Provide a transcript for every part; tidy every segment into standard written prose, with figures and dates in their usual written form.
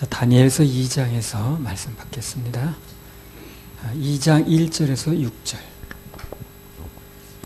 자, 다니엘서 2장에서 말씀 받겠습니다. 2장 1절에서 6절.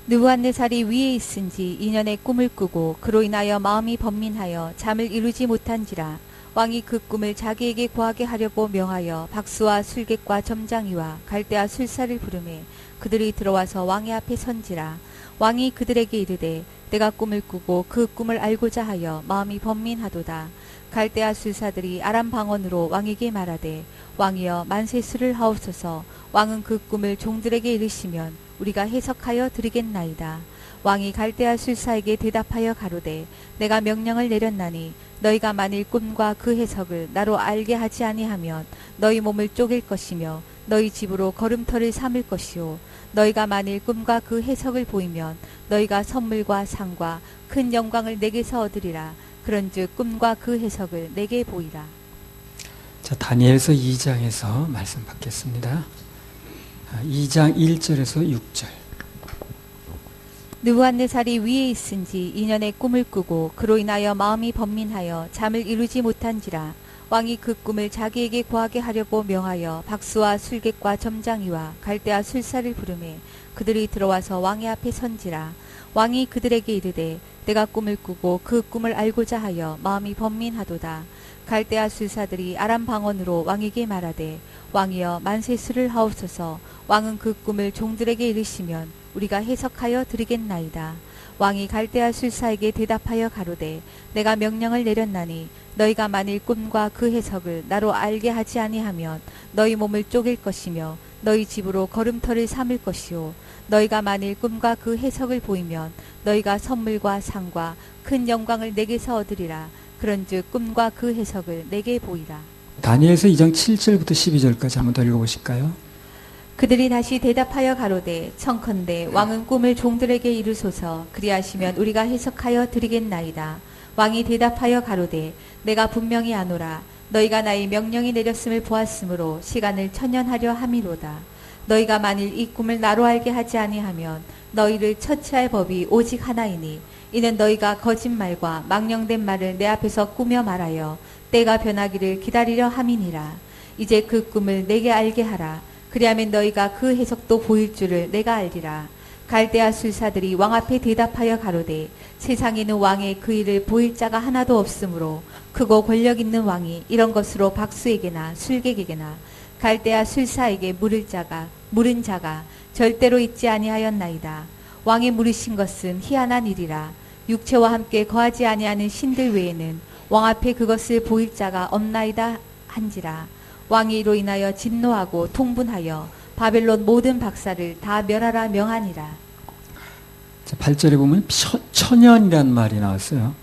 느부갓네살이 위에 있은지 2년의 꿈을 꾸고 그로 인하여 마음이 번민하여 잠을 이루지 못한지라. 왕이 그 꿈을 자기에게 고하게 하려고 명하여 박수와 술객과 점장이와 갈대아 술사를 부르매 그들이 들어와서 왕의 앞에 선지라. 왕이 그들에게 이르되 내가 꿈을 꾸고 그 꿈을 알고자 하여 마음이 번민하도다. 갈대아 술사들이 아람 방언으로 왕에게 말하되 왕이여 만세수를 하옵소서. 왕은 그 꿈을 종들에게 이르시면 우리가 해석하여 드리겠나이다. 왕이 갈대아 술사에게 대답하여 가로되 내가 명령을 내렸나니 너희가 만일 꿈과 그 해석을 나로 알게 하지 아니하면 너희 몸을 쪼갤 것이며 너희 집으로 걸음터를 삼을 것이요 너희가 만일 꿈과 그 해석을 보이면 너희가 선물과 상과 큰 영광을 내게서 얻으리라. 그런즉 꿈과 그 해석을 내게 보이라. 자, 다니엘서 2장에서 말씀 받겠습니다. 2장 1절에서 6절. 느부갓네살이 위에 있은지 2년의 꿈을 꾸고 그로 인하여 마음이 번민하여 잠을 이루지 못한지라. 왕이 그 꿈을 자기에게 고하게 하려고 명하여 박수와 술객과 점장이와 갈대아 술사를 부르매 그들이 들어와서 왕의 앞에 선지라. 왕이 그들에게 이르되 내가 꿈을 꾸고 그 꿈을 알고자 하여 마음이 번민하도다. 갈대아 술사들이 아람 방언으로 왕에게 말하되 왕이여 만세수를 하옵소서. 왕은 그 꿈을 종들에게 이르시면 우리가 해석하여 드리겠나이다. 왕이 갈대아 술사에게 대답하여 가로되 내가 명령을 내렸나니 너희가 만일 꿈과 그 해석을 나로 알게 하지 아니하면 너희 몸을 쪼갤 것이며 너희 집으로 걸음터를 삼을 것이요 너희가 만일 꿈과 그 해석을 보이면 너희가 선물과 상과 큰 영광을 내게서 얻으리라. 그런즉 꿈과 그 해석을 내게 보이라. 다니엘서 2장 7절부터 12절까지 한번 더 읽어보실까요? 그들이 다시 대답하여 가로되 청컨대 왕은 꿈을 종들에게 이르소서. 그리하시면 우리가 해석하여 드리겠나이다. 왕이 대답하여 가로되 내가 분명히 아노라. 너희가 나의 명령이 내렸음을 보았으므로 시간을 천년하려 함이로다. 너희가 만일 이 꿈을 나로 알게 하지 아니하면 너희를 처치할 법이 오직 하나이니 이는 너희가 거짓말과 망령된 말을 내 앞에서 꾸며 말하여 때가 변하기를 기다리려 함이니라. 이제 그 꿈을 내게 알게 하라. 그리하면 너희가 그 해석도 보일 줄을 내가 알리라. 갈대아 술사들이 왕 앞에 대답하여 가로되 세상에는 왕의 그 일을 보일 자가 하나도 없으므로 크고 권력 있는 왕이 이런 것으로 박수에게나 술객에게나 갈대아 술사에게 물은 자가 절대로 있지 아니하였나이다. 왕이 물으신 것은 희한한 일이라. 육체와 함께 거하지 아니하는 신들 외에는 왕 앞에 그것을 보일 자가 없나이다 한지라. 왕이 이로 인하여 진노하고 통분하여 바벨론 모든 박사를 다 멸하라 명하니라. 8절에 보면 천연이란 말이 나왔어요.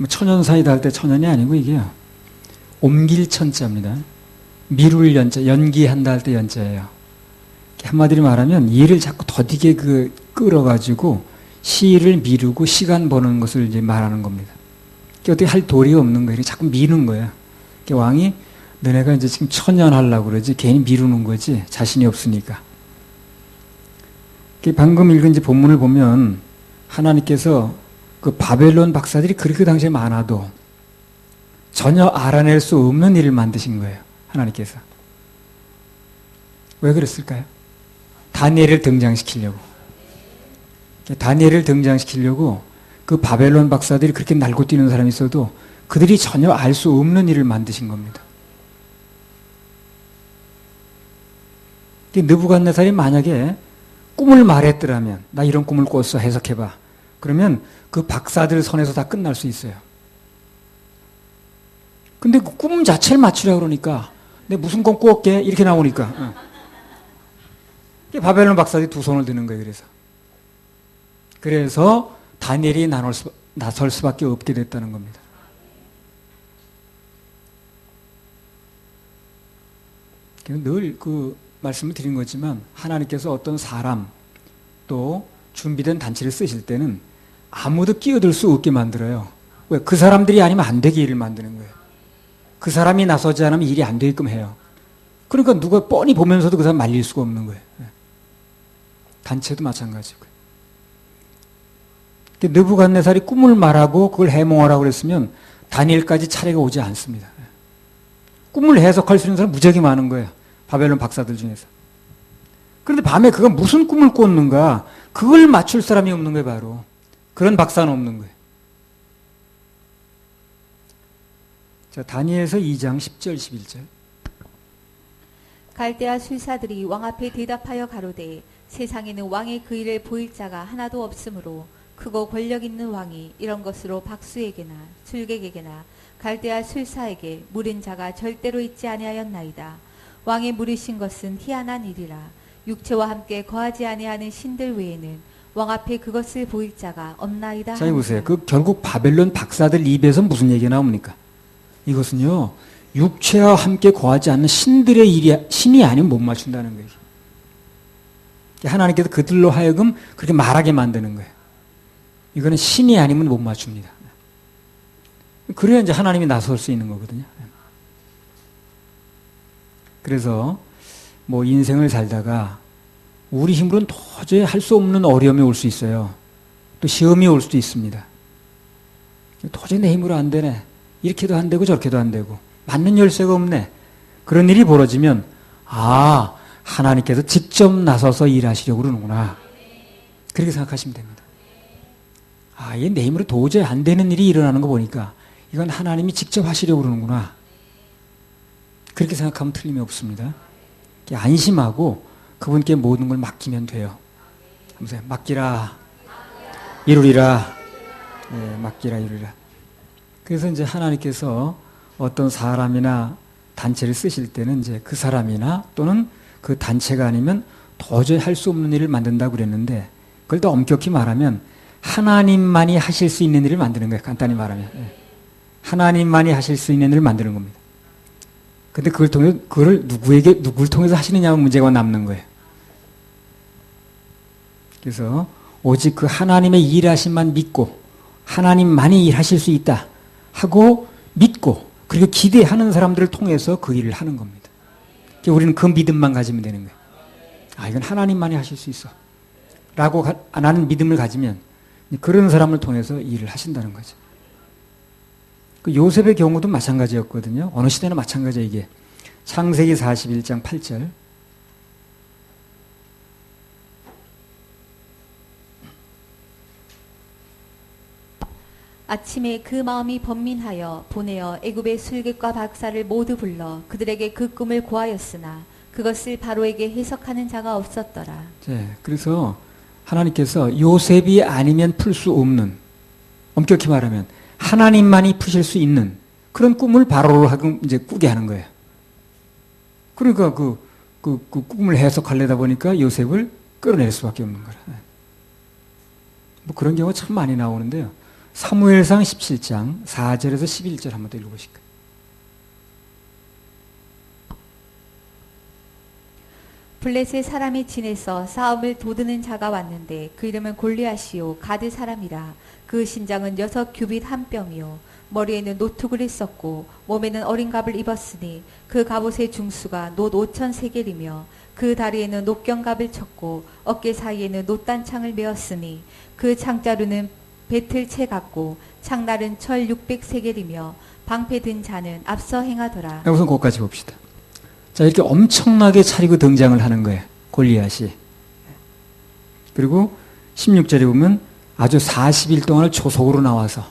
천연사이다 할 때 천연이 아니고 이게 옮길 천자입니다. 미룰 연자, 연기한다 할 때 연자예요. 한마디로 말하면 일을 자꾸 더디게 끌어가지고 시일을 미루고 시간 버는 것을 이제 말하는 겁니다. 어떻게 할 도리가 없는 거예요. 자꾸 미는 거예요. 왕이 너네가 이제 지금 천연하려고 그러지 괜히 미루는 거지 자신이 없으니까. 방금 읽은 이제 본문을 보면 하나님께서 그 바벨론 박사들이 그렇게 당시에 많아도 전혀 알아낼 수 없는 일을 만드신 거예요. 하나님께서. 왜 그랬을까요? 다니엘을 등장시키려고. 다니엘을 등장시키려고 그 바벨론 박사들이 그렇게 날고 뛰는 사람이 있어도 그들이 전혀 알 수 없는 일을 만드신 겁니다. 느부갓네살이 만약에 꿈을 말했더라면 나 이런 꿈을 꿨어 해석해봐. 그러면 그 박사들 선에서 다 끝날 수 있어요. 근데 그 꿈 자체를 맞추려고 그러니까 내가 무슨 꿈 꿨게 이렇게 나오니까 바벨론 박사들이 두 손을 드는 거예요. 그래서 다니엘이 나설 수밖에 없게 됐다는 겁니다. 늘 그 말씀을 드린 거지만 하나님께서 어떤 사람 또 준비된 단체를 쓰실 때는 아무도 끼어들 수 없게 만들어요. 왜? 그 사람들이 아니면 안 되게 일을 만드는 거예요. 그 사람이 나서지 않으면 일이 안 되게끔 해요. 그러니까 누가 뻔히 보면서도 그 사람 말릴 수가 없는 거예요. 단체도 마찬가지고요. 느부갓네살이 꿈을 말하고 그걸 해몽하라고 그랬으면 다니엘까지 차례가 오지 않습니다. 꿈을 해석할 수 있는 사람 무지하게 많은 거예요. 바벨론 박사들 중에서. 그런데 밤에 그가 무슨 꿈을 꿨는가 그걸 맞출 사람이 없는 거예요. 바로 그런 박사는 없는 거예요. 자, 다니엘서 2장 10절 11절. 갈대아 술사들이 왕 앞에 대답하여 가로되 세상에는 왕의 그 일을 보일 자가 하나도 없으므로 크고 권력 있는 왕이 이런 것으로 박수에게나 술객에게나 갈대아 술사에게 물은 자가 절대로 있지 아니하였나이다. 왕의 물으신 것은 희한한 일이라. 육체와 함께 거하지 아니하는 신들 외에는 왕 앞에 그것을 보일 자가 없나이다. 자, 보세요. 그 결국 바벨론 박사들 입에서 무슨 얘기가 나옵니까? 이것은요, 육체와 함께 거하지 않는 신들의 일이, 신이 아니면 못 맞춘다는 거예요. 하나님께서 그들로 하여금 그렇게 말하게 만드는 거예요. 이거는 신이 아니면 못 맞춥니다. 그래야 이제 하나님이 나설 수 있는 거거든요. 그래서 뭐 인생을 살다가 우리 힘으로는 도저히 할 수 없는 어려움이 올 수 있어요. 또 시험이 올 수도 있습니다. 도저히 내 힘으로 안 되네. 이렇게도 안 되고 저렇게도 안 되고 맞는 열쇠가 없네. 그런 일이 벌어지면 아, 하나님께서 직접 나서서 일하시려고 그러는구나. 그렇게 생각하시면 됩니다. 아, 이게 내 힘으로 도저히 안 되는 일이 일어나는 거 보니까 이건 하나님이 직접 하시려고 그러는구나. 그렇게 생각하면 틀림이 없습니다. 안심하고 그분께 모든 걸 맡기면 돼요. 하면서 맡기라, 이루리라. 네, 맡기라, 이루리라. 그래서 이제 하나님께서 어떤 사람이나 단체를 쓰실 때는 이제 그 사람이나 또는 그 단체가 아니면 도저히 할 수 없는 일을 만든다고 그랬는데 그걸 더 엄격히 말하면 하나님만이 하실 수 있는 일을 만드는 거예요. 간단히 말하면. 하나님만이 하실 수 있는 일을 만드는 겁니다. 근데 그걸 통해, 그걸 누구를 통해서 하시느냐는 문제가 남는 거예요. 그래서 오직 그 하나님의 일하심만 믿고 하나님만이 일하실 수 있다 하고 믿고 그리고 기대하는 사람들을 통해서 그 일을 하는 겁니다. 우리는 그 믿음만 가지면 되는 거예요. 아, 이건 하나님만이 하실 수 있어 라고 나는 믿음을 가지면 그런 사람을 통해서 일을 하신다는 거죠. 그 요셉의 경우도 마찬가지였거든요. 어느 시대나 마찬가지예요. 이게 창세기 41장 8절. 아침에 그 마음이 번민하여 보내어 애굽의 술객과 박사를 모두 불러 그들에게 그 꿈을 고하였으나 그것을 바로에게 해석하는 자가 없었더라. 네, 그래서 하나님께서 요셉이 아니면 풀 수 없는, 엄격히 말하면 하나님만이 푸실 수 있는 그런 꿈을 바로로 하금 이제 꾸게 하는 거예요. 그러니까 그 꿈을 해석하려다 보니까 요셉을 끌어낼 수밖에 없는 거라. 뭐 그런 경우가 참 많이 나오는데요. 사무엘상 17장 4절에서 11절 한번 더 읽어보실까요? 블레셋 사람이 진에서 싸움을 도드는 자가 왔는데 그 이름은 골리앗이요 가드 사람이라. 그 신장은 6규빗 한 뼘이요 머리에는 노투구를 썼고 몸에는 어린 갑을 입었으니 그 갑옷의 중수가 놋 5,000세겔이며 그 다리에는 놋경갑을 쳤고 어깨 사이에는 놋단창을 메었으니 그 창자루는 배틀채 같고 창날은 철 600세겔이며 방패 든 자는 앞서 행하더라. 우선 그것까지 봅시다. 자, 이렇게 엄청나게 차리고 등장을 하는 거예요. 골리앗이. 그리고 16절에 보면 아주 40일 동안을 조속으로 나와서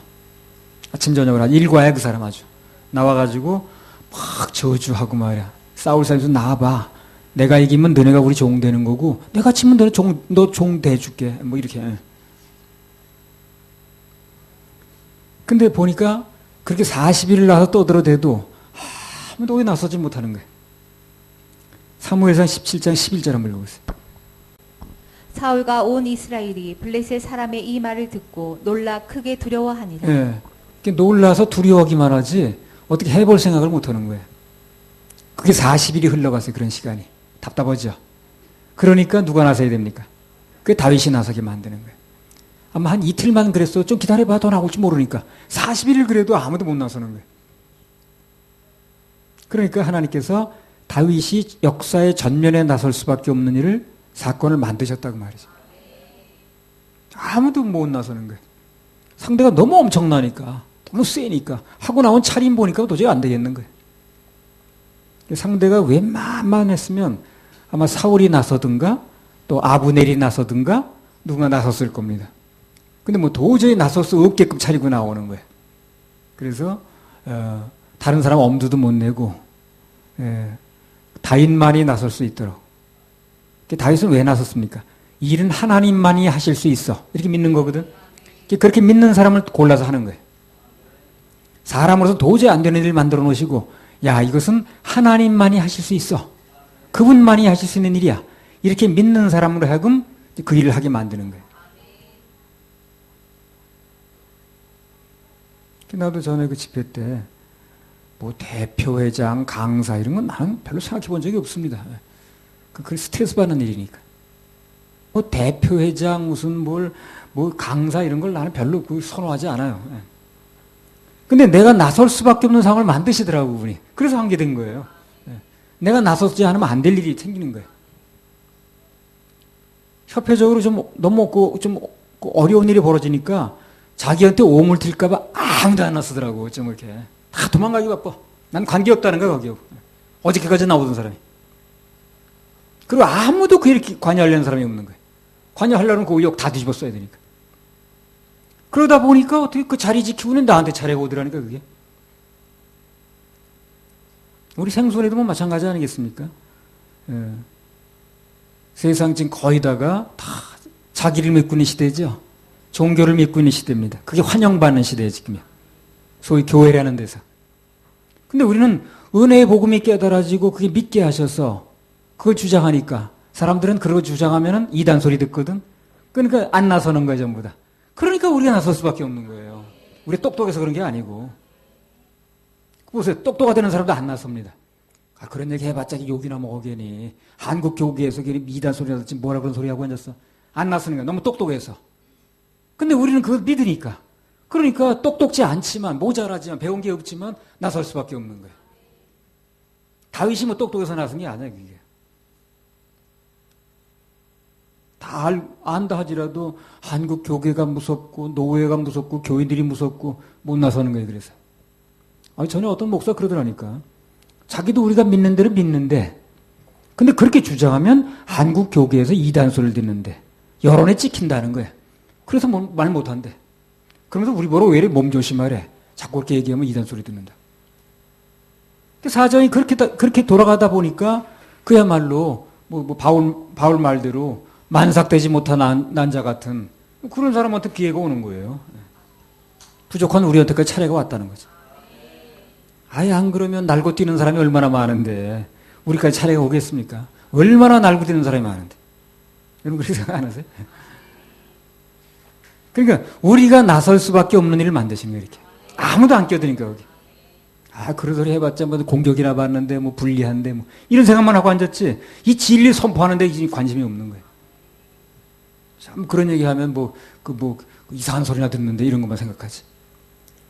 아침 저녁을 아주 일과야 그 사람 아주 나와가지고 막 저주하고 말이야. 싸울 사람에서 나와봐. 내가 이기면 너네가 우리 종 되는 거고 내가 치면 너 종 돼줄게. 뭐 이렇게. 근데 보니까 그렇게 40일을 나와서 떠들어대도 아무도 거기 나서지 못하는 거예요. 사무엘상 17장 11절 한번 읽어보세요. 사울과 온 이스라엘이 블레셋 사람의 이 말을 듣고 놀라 크게 두려워하니라. 예. 놀라서 두려워하기만 하지 어떻게 해볼 생각을 못하는 거예요. 그게 40일이 흘러갔어요. 그런 시간이. 답답하죠. 그러니까 누가 나서야 됩니까? 그게 다윗이 나서게 만드는 거예요. 아마 한 이틀만 그랬어. 좀 기다려봐. 더 나올지 모르니까. 40일을 그래도 아무도 못 나서는 거예요. 그러니까 하나님께서 다윗이 역사의 전면에 나설 수밖에 없는 일을 사건을 만드셨다고 말이죠. 아무도 못 나서는 거예요. 상대가 너무 엄청나니까 너무 세니까 하고 나온 차림 보니까 도저히 안 되겠는 거예요. 상대가 웬만했으면 아마 사울이 나서든가 또 아브넬이 나서든가 누군가 나섰을 겁니다. 근데 뭐 도저히 나설 수 없게끔 차리고 나오는 거예요. 그래서 다른 사람 엄두도 못 내고 다윗만이 나설 수 있도록. 다윗은 왜 나섰습니까? 일은 하나님만이 하실 수 있어. 이렇게 믿는 거거든. 그렇게 믿는 사람을 골라서 하는 거예요. 사람으로서 도저히 안 되는 일을 만들어 놓으시고, 야, 이것은 하나님만이 하실 수 있어. 그분만이 하실 수 있는 일이야. 이렇게 믿는 사람으로 하여금 그 일을 하게 만드는 거예요. 나도 전에 그 집회 때, 뭐 대표회장, 강사 이런 건 나는 별로 생각해 본 적이 없습니다. 그 스트레스 받는 일이니까. 뭐 대표회장 무슨 뭐 강사 이런 걸 나는 별로 선호하지 않아요. 근데 내가 나설 수밖에 없는 상황을 만드시더라고, 그분이. 그래서 하게 된 거예요. 내가 나서지 않으면 안 될 일이 생기는 거예요. 협회적으로 좀 어려운 일이 벌어지니까 자기한테 오물 튈까봐 아무도 안 나서더라고, 좀 이렇게. 다 도망가기 바빠. 난 관계없다는 거야, 거기. 어저께까지 나오던 사람이. 그리고 아무도 그 일에 관여하려는 사람이 없는 거예요. 관여하려면 그 의욕 다 뒤집어 써야 되니까. 그러다 보니까 어떻게 그 자리 지키고는 나한테 차례가 오더라니까, 그게. 우리 생존에도 뭐 마찬가지 아니겠습니까? 세상 지금 거의 다가 다 자기를 믿고 있는 시대죠. 종교를 믿고 있는 시대입니다. 그게 환영받는 시대예요, 지금요. 소위 교회라는 데서. 근데 우리는 은혜의 복음이 깨달아지고 그게 믿게 하셔서 그걸 주장하니까 사람들은 그러고 주장하면은 이단 소리 듣거든. 그러니까 안 나서는 거예요, 전부 다. 그러니까 우리가 나설 수밖에 없는 거예요. 우리 똑똑해서 그런 게 아니고. 보세요. 똑똑하다는 사람도 안 나섭니다. 아, 그런 얘기 해봤자 욕이나 먹으니 한국 교계에서 괜히 이단 소리나 듣지 뭐라 그런 소리 하고 앉았어. 안 나서는 거야. 너무 똑똑해서. 근데 우리는 그걸 믿으니까. 그러니까 똑똑지 않지만 모자라지만 배운 게 없지만 나설 수밖에 없는 거예요. 다윗이 뭐 똑똑해서 나선 게 아니야, 그게. 다 안다 하지라도 한국 교계가 무섭고 노예가 무섭고 교인들이 무섭고 못 나서는 거예요. 그래서 아니 전에 어떤 목사가 그러더라니까. 자기도 우리가 믿는 대로 믿는데 근데 그렇게 주장하면 한국 교계에서 이단 소리를 듣는데 여론에 찍힌다는 거예요. 그래서 말 못한대. 그러면서 우리 보러 왜 이래 몸조심하래. 자꾸 그렇게 얘기하면 이단 소리 듣는다. 사정이 그렇게 돌아가다 보니까 그야말로 바울 말대로 만삭되지 못한 난자 같은 그런 사람한테 기회가 오는 거예요. 부족한 우리한테까지 차례가 왔다는 거죠. 아예 안 그러면 날고 뛰는 사람이 얼마나 많은데 우리까지 차례가 오겠습니까? 얼마나 날고 뛰는 사람이 많은데. 여러분 그렇게 생각 안 하세요? 그러니까 우리가 나설 수밖에 없는 일을 만드시는 거예요. 이렇게. 아무도 안 껴드니까 거기. 아, 그러더니 해봤자 뭐 공격이나 받는데 뭐 불리한데 뭐 이런 생각만 하고 앉았지 이 진리 선포하는데 관심이 없는 거예요. 참 그런 얘기하면 이상한 소리나 듣는데 이런 것만 생각하지.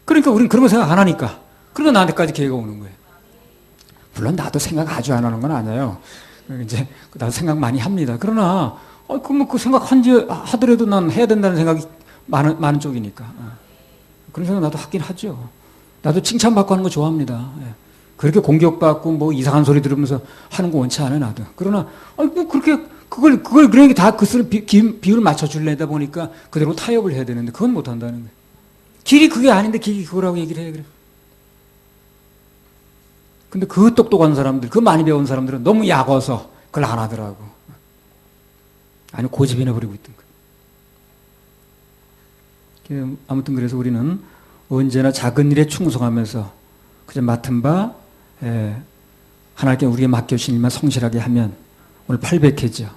그러니까 우리는 그런 거 생각 안 하니까. 그러다 나한테까지 기회가 오는 거예요. 물론 나도 생각 아주 안 하는 건 아니에요. 이제 나도 생각 많이 합니다. 그러나 그럼 그 생각 하더라도 난 해야 된다는 생각이 많은 쪽이니까. 그런 생각 나도 하긴 하죠. 나도 칭찬받고 하는 거 좋아합니다. 그렇게 공격받고 뭐 이상한 소리 들으면서 하는 거 원치 않아요, 나도. 그러나 그걸 그런 게 다 그 비율을 맞춰주려다 보니까 그대로 타협을 해야 되는데 그건 못 한다는 거예요. 길이 그게 아닌데 길이 그거라고 얘기를 해, 그래. 근데 그 똑똑한 사람들, 그 많이 배운 사람들은 너무 약어서 그걸 안 하더라고. 아니, 고집이 나버리고 있던 거예요. 아무튼 그래서 우리는 언제나 작은 일에 충성하면서 그저 맡은 바 하나님께 우리에게 맡겨주신 일만 성실하게 하면 오늘 800회죠.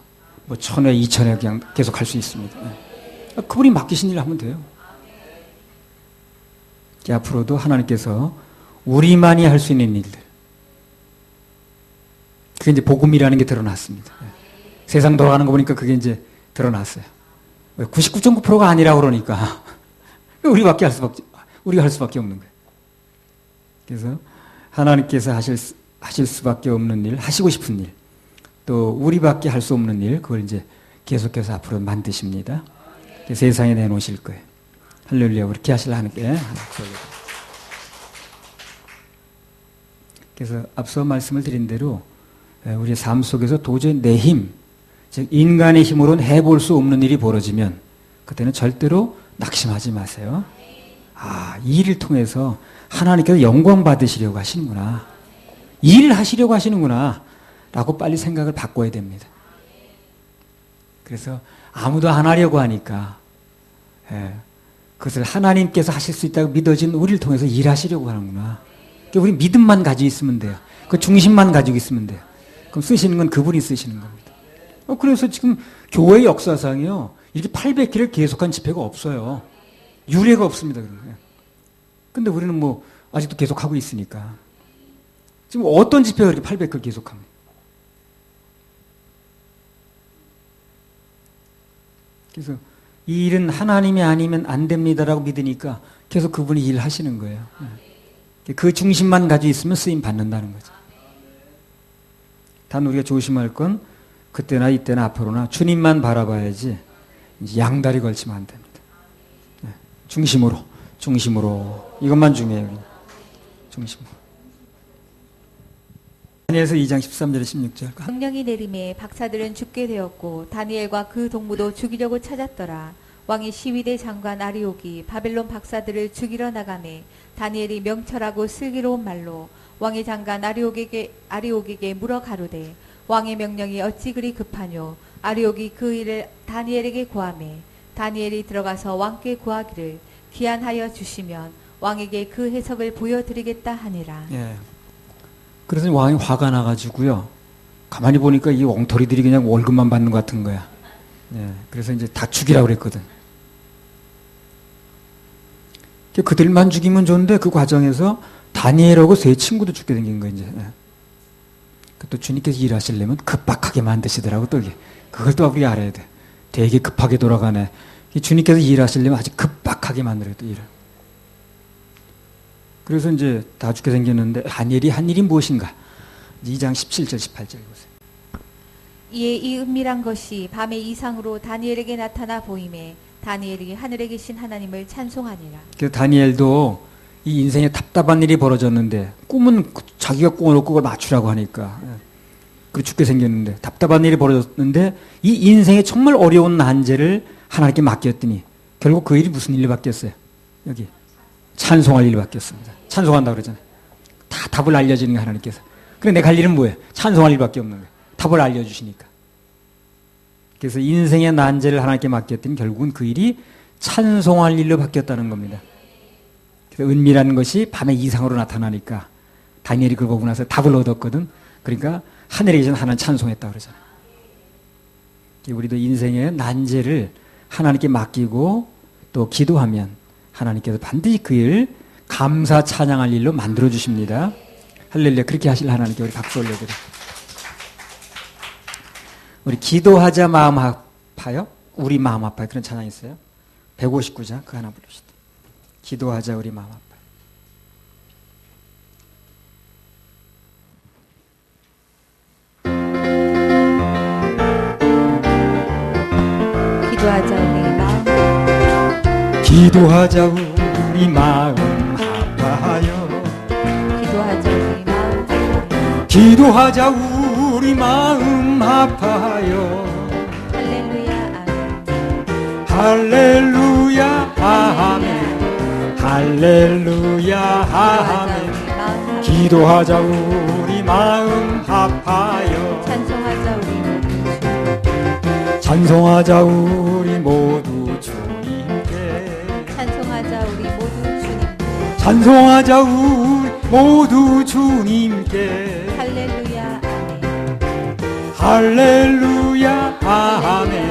뭐 1000회, 2000회 그냥 계속 할 수 있습니다. 그분이 맡기신 일을 하면 돼요. 앞으로도 하나님께서 우리만이 할 수 있는 일들. 그게 이제 복음이라는 게 드러났습니다. 세상 돌아가는 거 보니까 그게 이제 드러났어요. 99.9%가 아니라고 그러니까. 우리가 할 수밖에 없는 거예요. 그래서 하나님께서 하실 수밖에 없는 일, 하시고 싶은 일, 또 우리밖에 할 수 없는 일, 그걸 이제 계속해서 앞으로 만드십니다. 세상에 내놓으실 거예요. 할렐루야. 그렇게 하실 하나님께 그래서 앞서 말씀을 드린 대로 우리의 삶 속에서 도저히 내 힘, 즉 인간의 힘으로는 해볼 수 없는 일이 벌어지면 그때는 절대로 낙심하지 마세요. 이 일을 통해서 하나님께서 영광 받으시려고 하시는구나. 이 일을 하시려고 하시는구나. 라고 빨리 생각을 바꿔야 됩니다. 그래서 아무도 안 하려고 하니까 그것을 하나님께서 하실 수 있다고 믿어진 우리를 통해서 일하시려고 하는구나. 그러니까 우리 믿음만 가지고 있으면 돼요. 그 중심만 가지고 있으면 돼요. 그럼 쓰시는 건 그분이 쓰시는 겁니다. 그래서 지금 교회 역사상이요. 이렇게 800기를 계속한 집회가 없어요. 유례가 없습니다. 그런 거예요. 근데 우리는 뭐 아직도 계속하고 있으니까. 지금 어떤 집회가 이렇게 800기를 계속합니까? 그래서 이 일은 하나님이 아니면 안 됩니다라고 믿으니까 계속 그분이 일을 하시는 거예요. 그 중심만 가지고 있으면 쓰임 받는다는 거죠. 단 우리가 조심할 건 그때나 이때나 앞으로나 주님만 바라봐야지 양다리 걸치면 안 됩니다. 중심으로 이것만 중요해요. 중심으로. 다니엘서 2장 13절에 16절. 명령이 내림에 박사들은 죽게 되었고 다니엘과 그 동무도 죽이려고 찾았더라. 왕이 시위대 장관 아리옥이 바벨론 박사들을 죽이러 나가매 다니엘이 명철하고 슬기로운 말로 왕의 장관 아리옥에게 물어 가로되 왕의 명령이 어찌 그리 급하뇨. 아리옥이 그 일을 다니엘에게 구하매 다니엘이 들어가서 왕께 구하기를 기한하여 주시면 왕에게 그 해석을 보여드리겠다 하니라. 그래서 왕이 화가 나가지고요. 가만히 보니까 이 엉터리들이 그냥 월급만 받는 것 같은 거야. 그래서 이제 다 죽이라고 그랬거든. 그들만 죽이면 좋은데 그 과정에서 다니엘하고 세 친구도 죽게 생긴 거예요. 이제. 또 주님께서 일하시려면 급박하게 만드시더라고. 또 이게 그걸 또 우리가 알아야 돼. 되게 급하게 돌아가네. 주님께서 일하시려면 아주 급박하게 만들어요. 또 일을. 그래서 이제 다 죽게 생겼는데 다니엘이 한 일이 무엇인가? 2장 17절 18절 보세요. 이에 이 은밀한 것이 밤의 이상으로 다니엘에게 나타나 보임에 다니엘이 하늘에 계신 하나님을 찬송하니라. 그래서 다니엘도 이 인생에 답답한 일이 벌어졌는데 꿈은 자기가 꿈을 놓고 그걸 맞추라고 하니까 그리고 죽게 생겼는데 답답한 일이 벌어졌는데 이 인생에 정말 어려운 난제를 하나님께 맡겼더니 결국 그 일이 무슨 일로 바뀌었어요? 여기 찬송할 일로 바뀌었습니다. 찬송한다고 그러잖아요. 다 답을 알려주는 게 하나님께서. 그래 내가 할 일은 뭐예요? 찬송할 일밖에 없는 거예요. 답을 알려주시니까. 그래서 인생의 난제를 하나님께 맡겼더니 결국은 그 일이 찬송할 일로 바뀌었다는 겁니다. 그래서 은밀한 것이 밤의 이상으로 나타나니까 다니엘이 그걸 보고 나서 답을 얻었거든. 그러니까 하늘에 계신 하나님 찬송했다고 그러잖아요. 우리도 인생의 난제를 하나님께 맡기고 또 기도하면 하나님께서 반드시 그 일 감사 찬양할 일로 만들어 주십니다. 할렐루야. 그렇게 하실 하나님께 우리 박수 올려드려요. 우리 기도하자 마음 아파요? 우리 마음 아파요. 그런 찬양 있어요? 159장 그 하나 부릅시다. 기도하자 우리 마음 아파요. 기도하자 우리 마음 기도하자 우리 마음 아파하여 기도하자 우리 마음 아파하여 기도하자 우리 마음 아파하여 할렐루야 아멘 할렐루야 아멘 할렐루야 아멘 기도하자 우리 마음 아파하여 찬송하자 우리 모두 주님께 찬송하자 우리 모두 주님께 찬송하자 우리 모두 주님께 할렐루야 아멘 할렐루야 아멘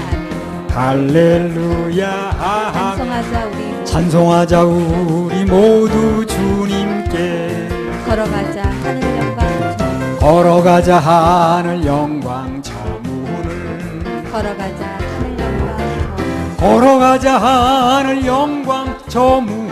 할렐루야 아멘 찬송하자 우리 모두 주님께 걸어가자 하늘 영광 저 걸어가자 하늘 영광 저 문을 걸어가자 하늘 영광 저 걸어가자 하늘 영광 저 문을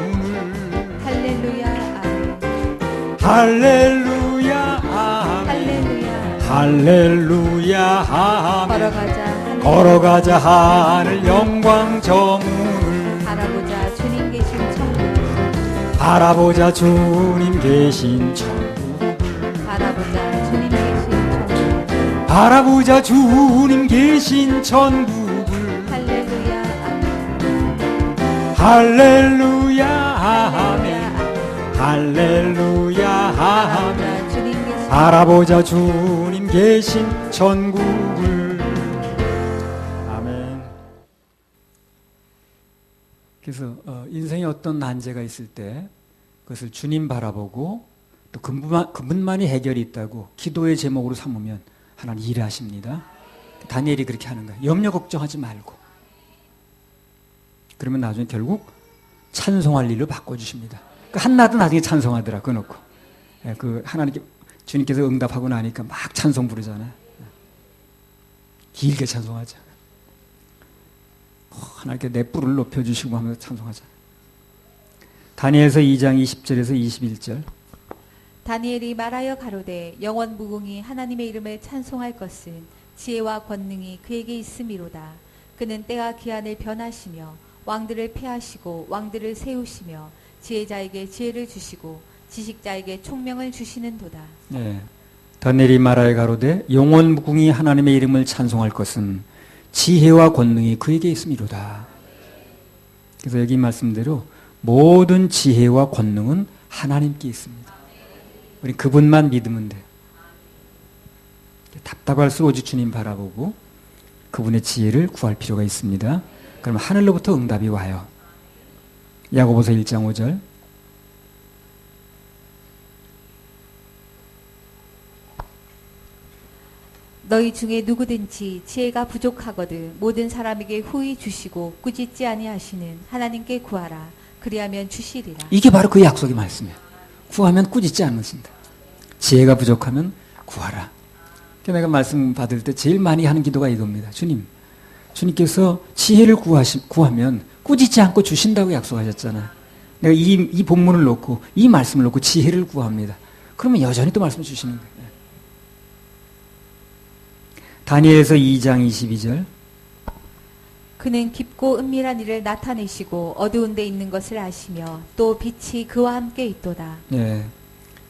할렐루야 아멘 할렐루야 아멘 할렐루야 할렐루야 아멘 걸어가자 하늘 영광 저 문을 바라보자 주님 계신 천국 바라보자 주님 계신 천국을 바라보자 주님 계신 천국을. 할렐루야 아멘. 할렐루야 아멘. 할렐루야 아멘. 주님께서 바라보자 주님 계신 천국을. 아멘. 그래서 인생에 어떤 난제가 있을 때 그것을 주님 바라보고 또 그분만이 해결이 있다고 기도의 제목으로 삼으면 하나님 일하십니다. 다니엘이 그렇게 하는 거예요. 염려 걱정하지 말고. 그러면 나중에 결국 찬송할 일로 바꿔주십니다. 한나도 나중에 찬송하더라. 그놓고 그 하나님께 주님께서 응답하고 나니까 막 찬송 부르잖아요. 길게 찬송하자. 하나님께 내 뿔을 높여주시고 하면서 찬송하자. 다니엘서 2장 20절에서 21절. 다니엘이 말하여 가로되 영원 무궁히 하나님의 이름을 찬송할 것은 지혜와 권능이 그에게 있음이로다. 그는 때가 기한을 변하시며 왕들을 패하시고 왕들을 세우시며 지혜자에게 지혜를 주시고 지식자에게 총명을 주시는도다. 네. 다니엘이 말하여 가로되 영원 무궁히 하나님의 이름을 찬송할 것은 지혜와 권능이 그에게 있음이로다. 그래서 여기 말씀대로 모든 지혜와 권능은 하나님께 있습니다. 우리 그분만 믿으면 돼요. 답답할수록 오직 주님 바라보고 그분의 지혜를 구할 필요가 있습니다. 그러면 하늘로부터 응답이 와요. 야고보서 1장 5절. 너희 중에 누구든지 지혜가 부족하거든 모든 사람에게 후히 주시고 꾸짖지 아니하시는 하나님께 구하라. 그리하면 주시리라. 이게 바로 그 약속의 말씀이에요. 구하면 꾸짖지 않으신다. 지혜가 부족하면 구하라. 내가 말씀 받을 때 제일 많이 하는 기도가 이겁니다. 주님께서 지혜를 구하면 꾸짖지 않고 주신다고 약속하셨잖아요. 내가 이 본문을 놓고 이 말씀을 놓고 지혜를 구합니다. 그러면 여전히 또 말씀을 주시는 거예요. 다니엘서 2장 22절. 그는 깊고 은밀한 일을 나타내시고 어두운 데 있는 것을 아시며 또 빛이 그와 함께 있도다. 네.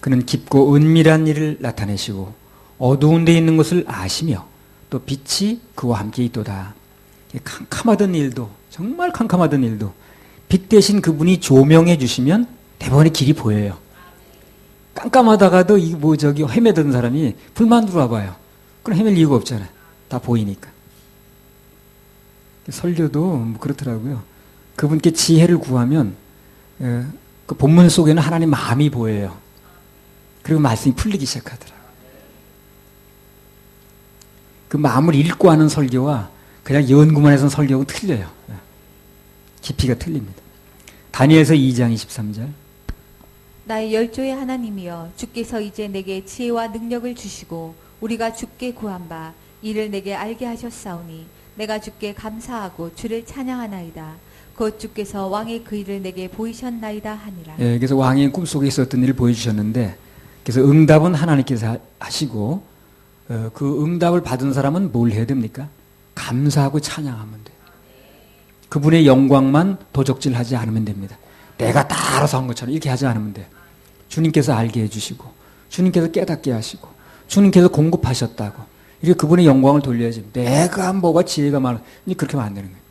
그는 깊고 은밀한 일을 나타내시고 어두운 데 있는 것을 아시며 또 빛이 그와 함께 있도다. 캄캄하던 일도 정말 캄캄하던 일도 빛 대신 그분이 조명해 주시면 대번에 길이 보여요. 깜깜하다가도 헤매던 사람이 불만 들어와 봐요. 그럼 헤맬 이유가 없잖아요. 다 보이니까. 설교도 그렇더라고요. 그분께 지혜를 구하면 그 본문 속에는 하나님 마음이 보여요. 그리고 말씀이 풀리기 시작하더라고요. 그 마음을 읽고 하는 설교와 그냥 연구만 해서 설교하고 틀려요. 깊이가 틀립니다. 다니엘서 2장 23절. 나의 열조의 하나님이여 주께서 이제 내게 지혜와 능력을 주시고 우리가 주께 구한 바 이를 내게 알게 하셨사오니 내가 주께 감사하고 주를 찬양하나이다. 곧 주께서 왕의 그 일을 내게 보이셨나이다 하니라. 예, 그래서 왕이 꿈속에 있었던 일을 보여주셨는데 그래서 응답은 하나님께서 하시고 그 응답을 받은 사람은 뭘 해야 됩니까? 감사하고 찬양하면 돼요. 그분의 영광만 도적질하지 않으면 됩니다. 내가 다 알아서 한 것처럼 이렇게 하지 않으면 돼요. 주님께서 알게 해주시고 주님께서 깨닫게 하시고 주님께서 공급하셨다고 이렇게 그분의 영광을 돌려야지. 내가 뭐가 지혜가 많아. 그렇게 하면 안 되는 거예요.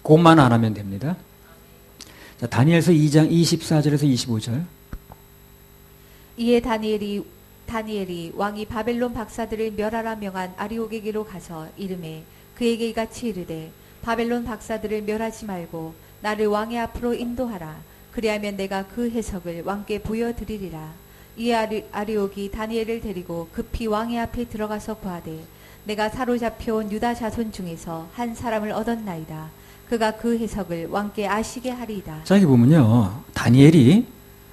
그것만 안 하면 됩니다. 자, 다니엘서 2장 24절에서 25절. 이에 다니엘이 왕이 바벨론 박사들을 멸하라 명한 아리오게게로 가서 이르매 그에게 이같이 이르되 바벨론 박사들을 멸하지 말고 나를 왕의 앞으로 인도하라. 그리하면 내가 그 해석을 왕께 보여드리리라. 이에 아리옥이 다니엘을 데리고 급히 왕의 앞에 들어가서 구하되 내가 사로잡혀온 유다 자손 중에서 한 사람을 얻었나이다. 그가 그 해석을 왕께 아시게 하리이다. 자, 여기 보면요. 다니엘이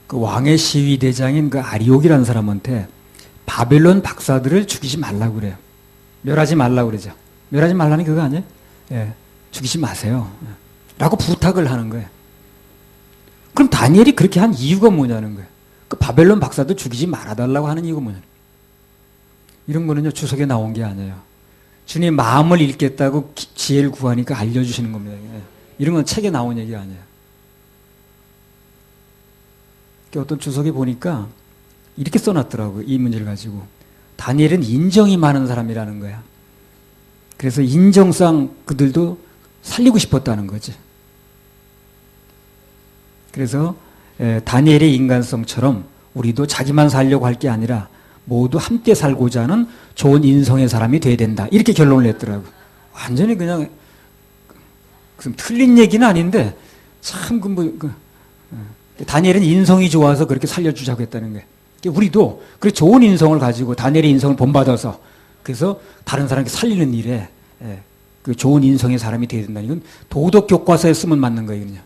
그 왕의 시위대장인 그 아리옥이라는 사람한테 바벨론 박사들을 죽이지 말라고 그래요. 멸하지 말라고 그러죠. 멸하지 말라는 그거 아니에요? 예. 죽이지 마세요. 라고 부탁을 하는 거예요. 그럼 다니엘이 그렇게 한 이유가 뭐냐는 거예요. 그 바벨론 박사도 죽이지 말아달라고 하는 이유가 뭐냐. 이런 거는요, 주석에 나온 게 아니에요. 주님 마음을 읽겠다고 지혜를 구하니까 알려주시는 겁니다. 이런 건 책에 나온 얘기가 아니에요. 어떤 주석에 보니까 이렇게 써놨더라고요. 이 문제를 가지고. 다니엘은 인정이 많은 사람이라는 거야. 그래서 인정상 그들도 살리고 싶었다는 거지. 그래서 다니엘의 인간성처럼 우리도 자기만 살려고 할 게 아니라 모두 함께 살고자 하는 좋은 인성의 사람이 돼야 된다. 이렇게 결론을 냈더라고. 완전히 그냥 틀린 얘기는 아닌데 참 다니엘은 인성이 좋아서 그렇게 살려주자고 했다는 거예요. 우리도 그렇게 좋은 인성을 가지고 다니엘의 인성을 본받아서 그래서 다른 사람에게 살리는 일에 그 좋은 인성의 사람이 되어야 된다는 건 도덕 교과서에 쓰면 맞는 거예요. 그냥.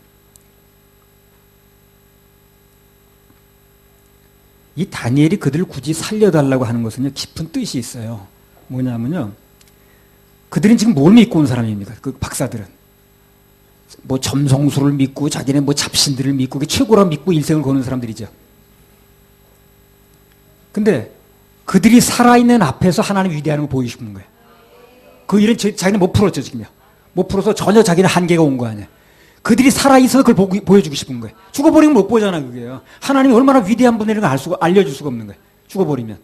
이 다니엘이 그들을 굳이 살려달라고 하는 것은 깊은 뜻이 있어요. 뭐냐면요. 그들은 지금 뭘 믿고 온 사람입니까? 그 박사들은. 뭐 점성술을 믿고 자기네 뭐 잡신들을 믿고 그게 최고라 믿고 일생을 거는 사람들이죠. 근데 그들이 살아있는 앞에서 하나님 위대한 걸 보이고 싶은 거예요. 그 일은 자기는 못 풀었죠, 지금요. 못 풀어서 전혀 자기는 한계가 온 거 아니에요. 그들이 살아있어서 그걸 보여주고 싶은 거예요. 죽어버리면 못 보잖아, 그게요. 하나님이 얼마나 위대한 분이라는 걸 알려줄 수가 없는 거예요. 죽어버리면.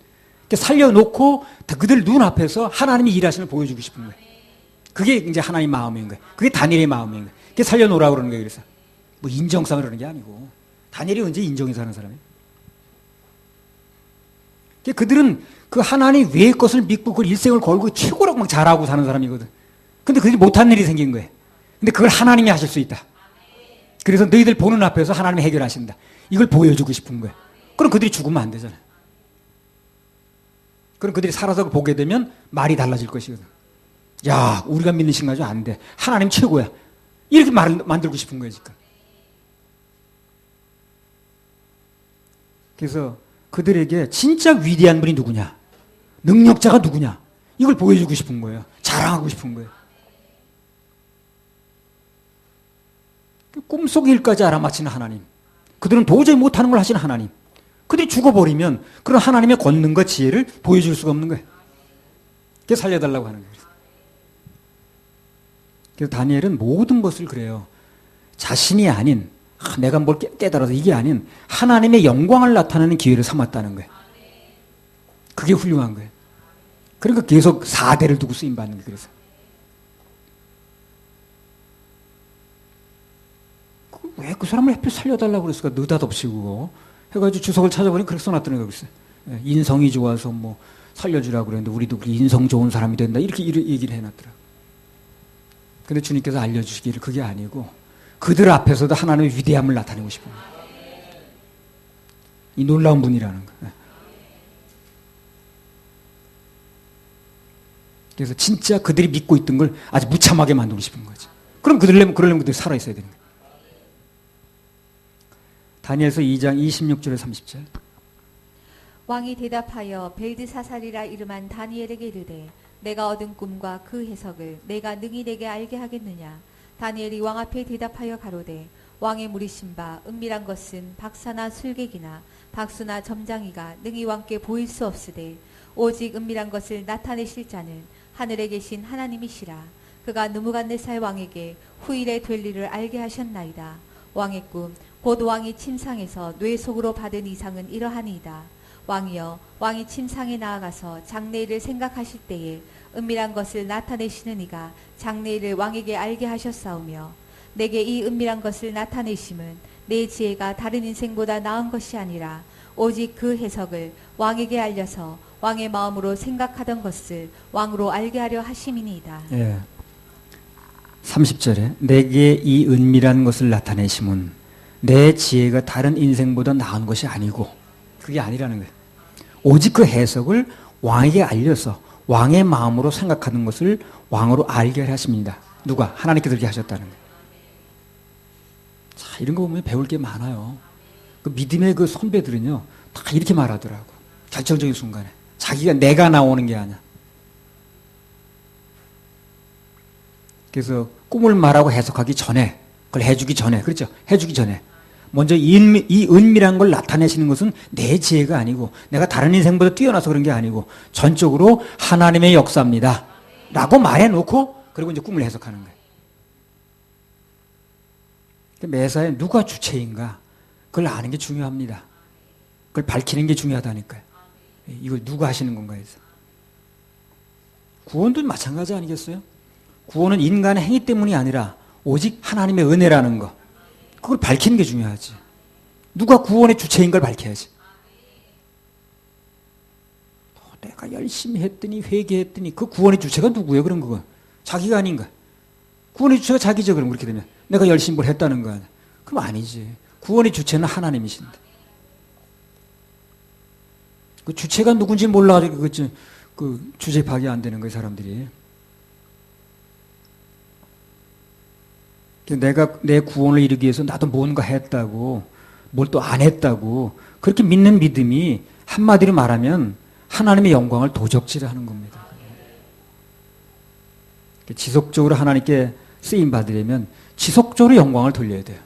살려놓고 그들 눈앞에서 하나님이 일하시는 걸 보여주고 싶은 거예요. 그게 이제 하나님 마음인 거예요. 그게 다니엘의 마음인 거예요. 그게 살려놓으라고 그러는 거예요, 그래서. 뭐 인정상을 그러는 게 아니고. 다니엘이 언제 인정해서 하는 사람이에요? 그들은 그 하나님 외의 것을 믿고 그 일생을 걸고 최고라고 막 잘하고 사는 사람이거든. 근데 그들이 못한 일이 생긴 거예요. 근데 그걸 하나님이 하실 수 있다. 그래서 너희들 보는 앞에서 하나님이 해결하신다. 이걸 보여주고 싶은 거예요. 그럼 그들이 죽으면 안 되잖아요. 그럼 그들이 살아서 보게 되면 말이 달라질 것이거든. 야, 우리가 믿는 신 가지고 안 돼. 하나님 최고야. 이렇게 말을 만들고 싶은 거예요, 지금. 그래서 그들에게 진짜 위대한 분이 누구냐? 능력자가 누구냐? 이걸 보여주고 싶은 거예요. 자랑하고 싶은 거예요. 꿈속 일까지 알아맞히는 하나님. 그들은 도저히 못하는 걸 하시는 하나님. 그들이 죽어버리면 그런 하나님의 권능과 지혜를 보여줄 수가 없는 거예요. 그게 살려달라고 하는 거예요. 그래서 다니엘은 모든 것을 그래요. 자신이 아닌 내가 뭘 깨달아서 이게 아닌 하나님의 영광을 나타내는 기회를 삼았다는 거예요. 그게 훌륭한 거예요. 그러니까 계속 4대를 두고 쓰임받는 거예요. 그래서. 왜 그 사람을 하필 살려달라고 그랬을까? 느닷없이 그거. 해가지고 주석을 찾아보니 그렇게 써놨더니 그랬어요. 인성이 좋아서 뭐 살려주라고 그랬는데 우리도 인성 좋은 사람이 된다. 이렇게 얘기를 해놨더라고요. 근데 주님께서 알려주시기를 그게 아니고 그들 앞에서도 하나님의 위대함을 나타내고 싶은 거예요. 이 놀라운 분이라는 거예요. 그래서 진짜 그들이 믿고 있던 걸 아주 무참하게 만들고 싶은 거지. 그럼 그러려면 그들이 살아있어야 되는 거예요. 다니엘서 2장 26절에 30절. 왕이 대답하여 벨드사살이라 이름한 다니엘에게 이르되 내가 얻은 꿈과 그 해석을 내가 능히 내게 알게 하겠느냐. 다니엘이 왕 앞에 대답하여 가로되 왕의 물으신 바 은밀한 것은 박사나 술객이나 박수나 점장이가 능히 왕께 보일 수 없으되 오직 은밀한 것을 나타내실 자는 하늘에 계신 하나님이시라. 그가 느부갓네살 왕에게 후일에 될 일을 알게 하셨나이다. 왕의 꿈 곧 왕이 침상에서 뇌 속으로 받은 이상은 이러하니이다. 왕이여, 왕이 침상에 나아가서 장래일을 생각하실 때에 은밀한 것을 나타내시는 이가 장래일을 왕에게 알게 하셨사오며 내게 이 은밀한 것을 나타내심은 내 지혜가 다른 인생보다 나은 것이 아니라 오직 그 해석을 왕에게 알려서 왕의 마음으로 생각하던 것을 왕으로 알게 하려 하심이니이다. 예. 30절에 내게 이 은밀한 것을 나타내심은 내 지혜가 다른 인생보다 나은 것이 아니고 그게 아니라는 거예요. 오직 그 해석을 왕에게 알려서 왕의 마음으로 생각하는 것을 왕으로 알게 하십니다. 누가? 하나님께서 그렇게 하셨다는 거예요. 자, 이런 거 보면 배울 게 많아요. 그 믿음의 그 선배들은요, 다 이렇게 말하더라고. 결정적인 순간에. 자기가 내가 나오는 게 아니야. 그래서 꿈을 말하고 해석하기 전에, 그걸 해주기 전에, 그렇죠? 해주기 전에. 먼저 이 은밀한 걸 나타내시는 것은 내 지혜가 아니고 내가 다른 인생보다 뛰어나서 그런 게 아니고 전적으로 하나님의 역사입니다. 라고 말해놓고 그리고 이제 꿈을 해석하는 거예요. 매사에 누가 주체인가 그걸 아는 게 중요합니다. 그걸 밝히는 게 중요하다니까요. 이걸 누가 하시는 건가 해서. 구원도 마찬가지 아니겠어요? 구원은 인간의 행위 때문이 아니라 오직 하나님의 은혜라는 거. 그걸 밝히는 게 중요하지. 누가 구원의 주체인 걸 밝혀야지. 내가 열심히 했더니 회개했더니 그 구원의 주체가 누구예요? 그럼 그건 자기가 아닌가? 구원의 주체가 자기죠. 그럼 그렇게 되면 내가 열심히 뭘 했다는 거 아니야? 그럼 아니지. 구원의 주체는 하나님이신데. 그 주체가 누군지 몰라가지고 그 주제 파악이 안 되는 거예요, 사람들이. 내가 내 구원을 이루기 위해서 나도 뭔가 했다고, 뭘 또 안 했다고, 그렇게 믿는 믿음이 한마디로 말하면 하나님의 영광을 도적질하는 겁니다. 지속적으로 하나님께 쓰임 받으려면 지속적으로 영광을 돌려야 돼요.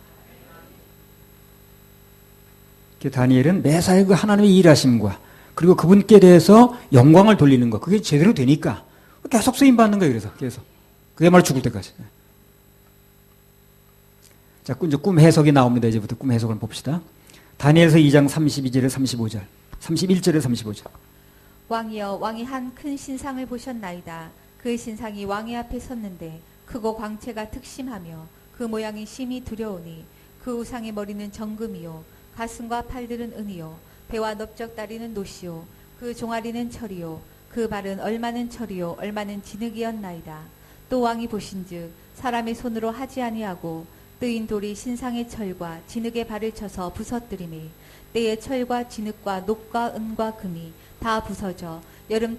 다니엘은 매사에 그 하나님의 일하심과 그리고 그분께 대해서 영광을 돌리는 것, 그게 제대로 되니까 계속 쓰임 받는 거예요. 그래서 계속 그야말로 죽을 때까지. 자, 이제 꿈 해석이 나옵니다. 이제부터 꿈 해석을 봅시다. 다니엘서 2장 32절에 35절, 31절에 35절. 왕이여, 왕이 한 큰 신상을 보셨나이다. 그 신상이 왕의 앞에 섰는데 크고 광채가 특심하며 그 모양이 심히 두려우니 그 우상의 머리는 정금이요 가슴과 팔들은 은이요 배와 넓적다리는 노시요 그 종아리는 철이요 그 발은 얼마는 철이요 얼마는 진흙이었나이다. 또 왕이 보신즉 사람의 손으로 하지 아니하고 뜨인 돌이 신상의 철과 진흙의 발을 쳐서 부서뜨리매 때의 철과 진흙과 녹과 은과 금이 다 부서져 여름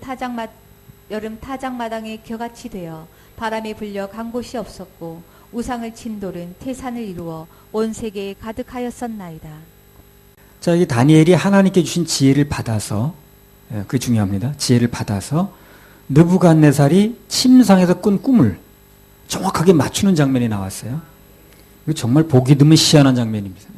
타작마당에 겨같이 되어 바람에 불려 간 곳이 없었고 우상을 친 돌은 태산을 이루어 온 세계에 가득하였었나이다. 자, 이 다니엘이 하나님께 주신 지혜를 받아서, 그게 중요합니다. 지혜를 받아서 느부갓네살이 침상에서 꾼 꿈을 정확하게 맞추는 장면이 나왔어요. 이거 정말 보기 드문 희한한 장면입니다.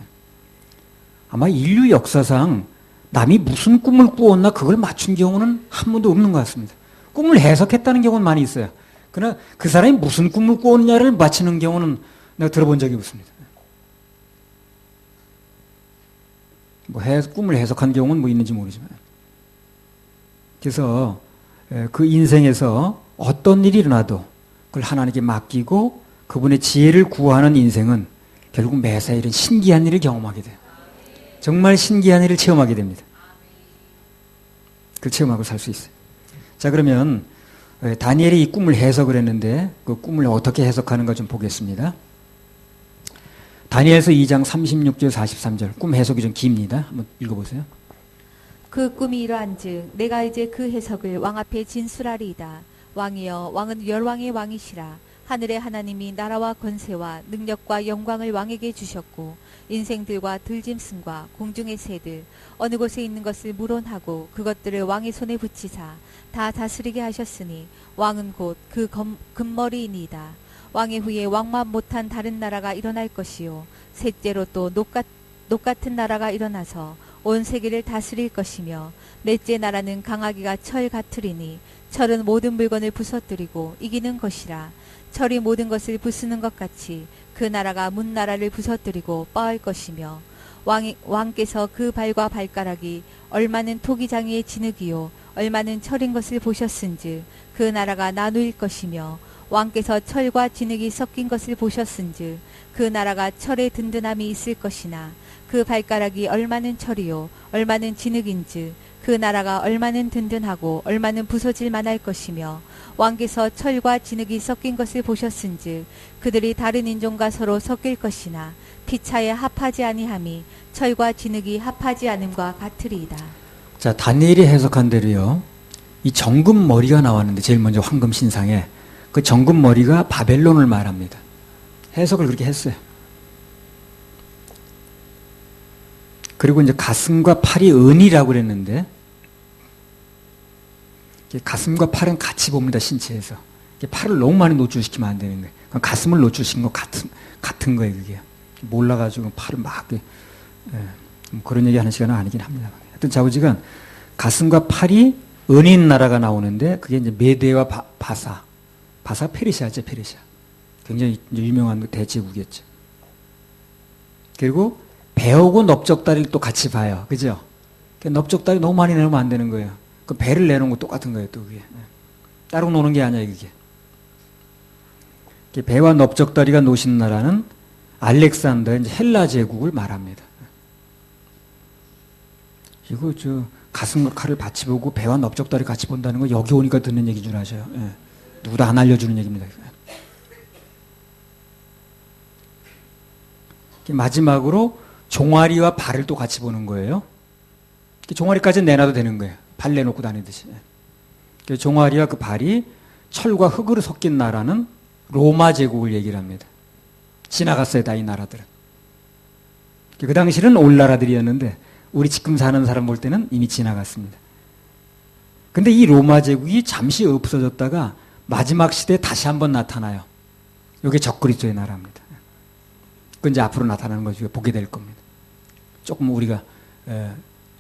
아마 인류 역사상 남이 무슨 꿈을 꾸었나 그걸 맞춘 경우는 한 번도 없는 것 같습니다. 꿈을 해석했다는 경우는 많이 있어요. 그러나 그 사람이 무슨 꿈을 꾸었냐를 맞히는 경우는 내가 들어본 적이 없습니다. 꿈을 해석한 경우는 뭐 있는지 모르지만. 그래서 그 인생에서 어떤 일이 일어나도 그걸 하나님께 맡기고 그분의 지혜를 구하는 인생은 결국 매사에 이런 신기한 일을 경험하게 돼요. 정말 신기한 일을 체험하게 됩니다. 그걸 체험하고 살 수 있어요. 자, 그러면 다니엘이 이 꿈을 해석을 했는데 그 꿈을 어떻게 해석하는가 좀 보겠습니다. 다니엘서 2장 36절 43절 꿈 해석이 좀 깁니다. 한번 읽어보세요. 그 꿈이 이러한즉 내가 이제 그 해석을 왕 앞에 진술하리이다. 왕이여, 왕은 열왕의 왕이시라. 하늘의 하나님이 나라와 권세와 능력과 영광을 왕에게 주셨고 인생들과 들짐승과 공중의 새들 어느 곳에 있는 것을 물어하고 그것들을 왕의 손에 붙이사 다 다스리게 하셨으니 왕은 곧 그 금머리이니이다. 왕의 후에 왕만 못한 다른 나라가 일어날 것이요 셋째로 또 녹 같은 나라가 일어나서 온 세계를 다스릴 것이며 넷째 나라는 강하기가 철 같으리니 철은 모든 물건을 부서뜨리고 이기는 것이라. 철이 모든 것을 부수는 것 같이 그 나라가 문 나라를 부서뜨리고 뻐할 것이며 왕께서 그 발과 발가락이 얼마는 토기장이의 진흙이요 얼마는 철인 것을 보셨은즉 그 나라가 나누일 것이며 왕께서 철과 진흙이 섞인 것을 보셨은즉 그 나라가 철의 든든함이 있을 것이나 그 발가락이 얼마는 철이요 얼마는 진흙인즉 그 나라가 얼마는 든든하고 얼마는 부서질 만할 것이며 왕께서 철과 진흙이 섞인 것을 보셨은즉 그들이 다른 인종과 서로 섞일 것이나 피차에 합하지 아니함이 철과 진흙이 합하지 않음과 같으리이다. 자, 다니엘이 해석한 대로요. 이 정금 머리가 나왔는데 제일 먼저 황금 신상에 그 정금 머리가 바벨론을 말합니다. 해석을 그렇게 했어요. 그리고 이제 가슴과 팔이 은이라고 그랬는데 가슴과 팔은 같이 봅니다. 신체에서. 팔을 너무 많이 노출시키면 안 되는 거예요. 가슴을 노출시킨 것 같은 거예요. 그게. 몰라가지고 팔을 막 그런 얘기 하는 시간은 아니긴 합니다. 하여튼 자우지간 가슴과 팔이 은인 나라가 나오는데 그게 이제 메데와 바사 페르시아죠. 페르시아. 굉장히 유명한 대제국이었죠. 그리고 배하고 넓적다리를 또 같이 봐요. 그죠? 넓적다리 너무 많이 내놓으면 안 되는 거예요. 그 배를 내놓은 거 똑같은 거예요, 또 그게. 따로 노는 게 아니에요, 그게. 배와 넓적다리가 노신 나라는 알렉산더의 이제 헬라 제국을 말합니다. 이거 가슴 칼을 같이 보고 배와 넓적다리 같이 본다는 거 여기 오니까 듣는 얘기 줄 아셔요. 예. 누구도 안 알려주는 얘기입니다. 마지막으로 종아리와 발을 또 같이 보는 거예요. 종아리까지는 내놔도 되는 거예요. 발 내놓고 다니듯이. 종아리와 그 발이 철과 흙으로 섞인 나라는 로마 제국을 얘기를 합니다. 지나갔어요, 다 이 나라들은. 그 당시는 올 나라들이었는데 우리 지금 사는 사람 볼 때는 이미 지나갔습니다. 근데 이 로마 제국이 잠시 없어졌다가 마지막 시대에 다시 한번 나타나요. 이게 적그리스도의 나라입니다. 그건 이제 앞으로 나타나는 것을 보게 될 겁니다. 조금 우리가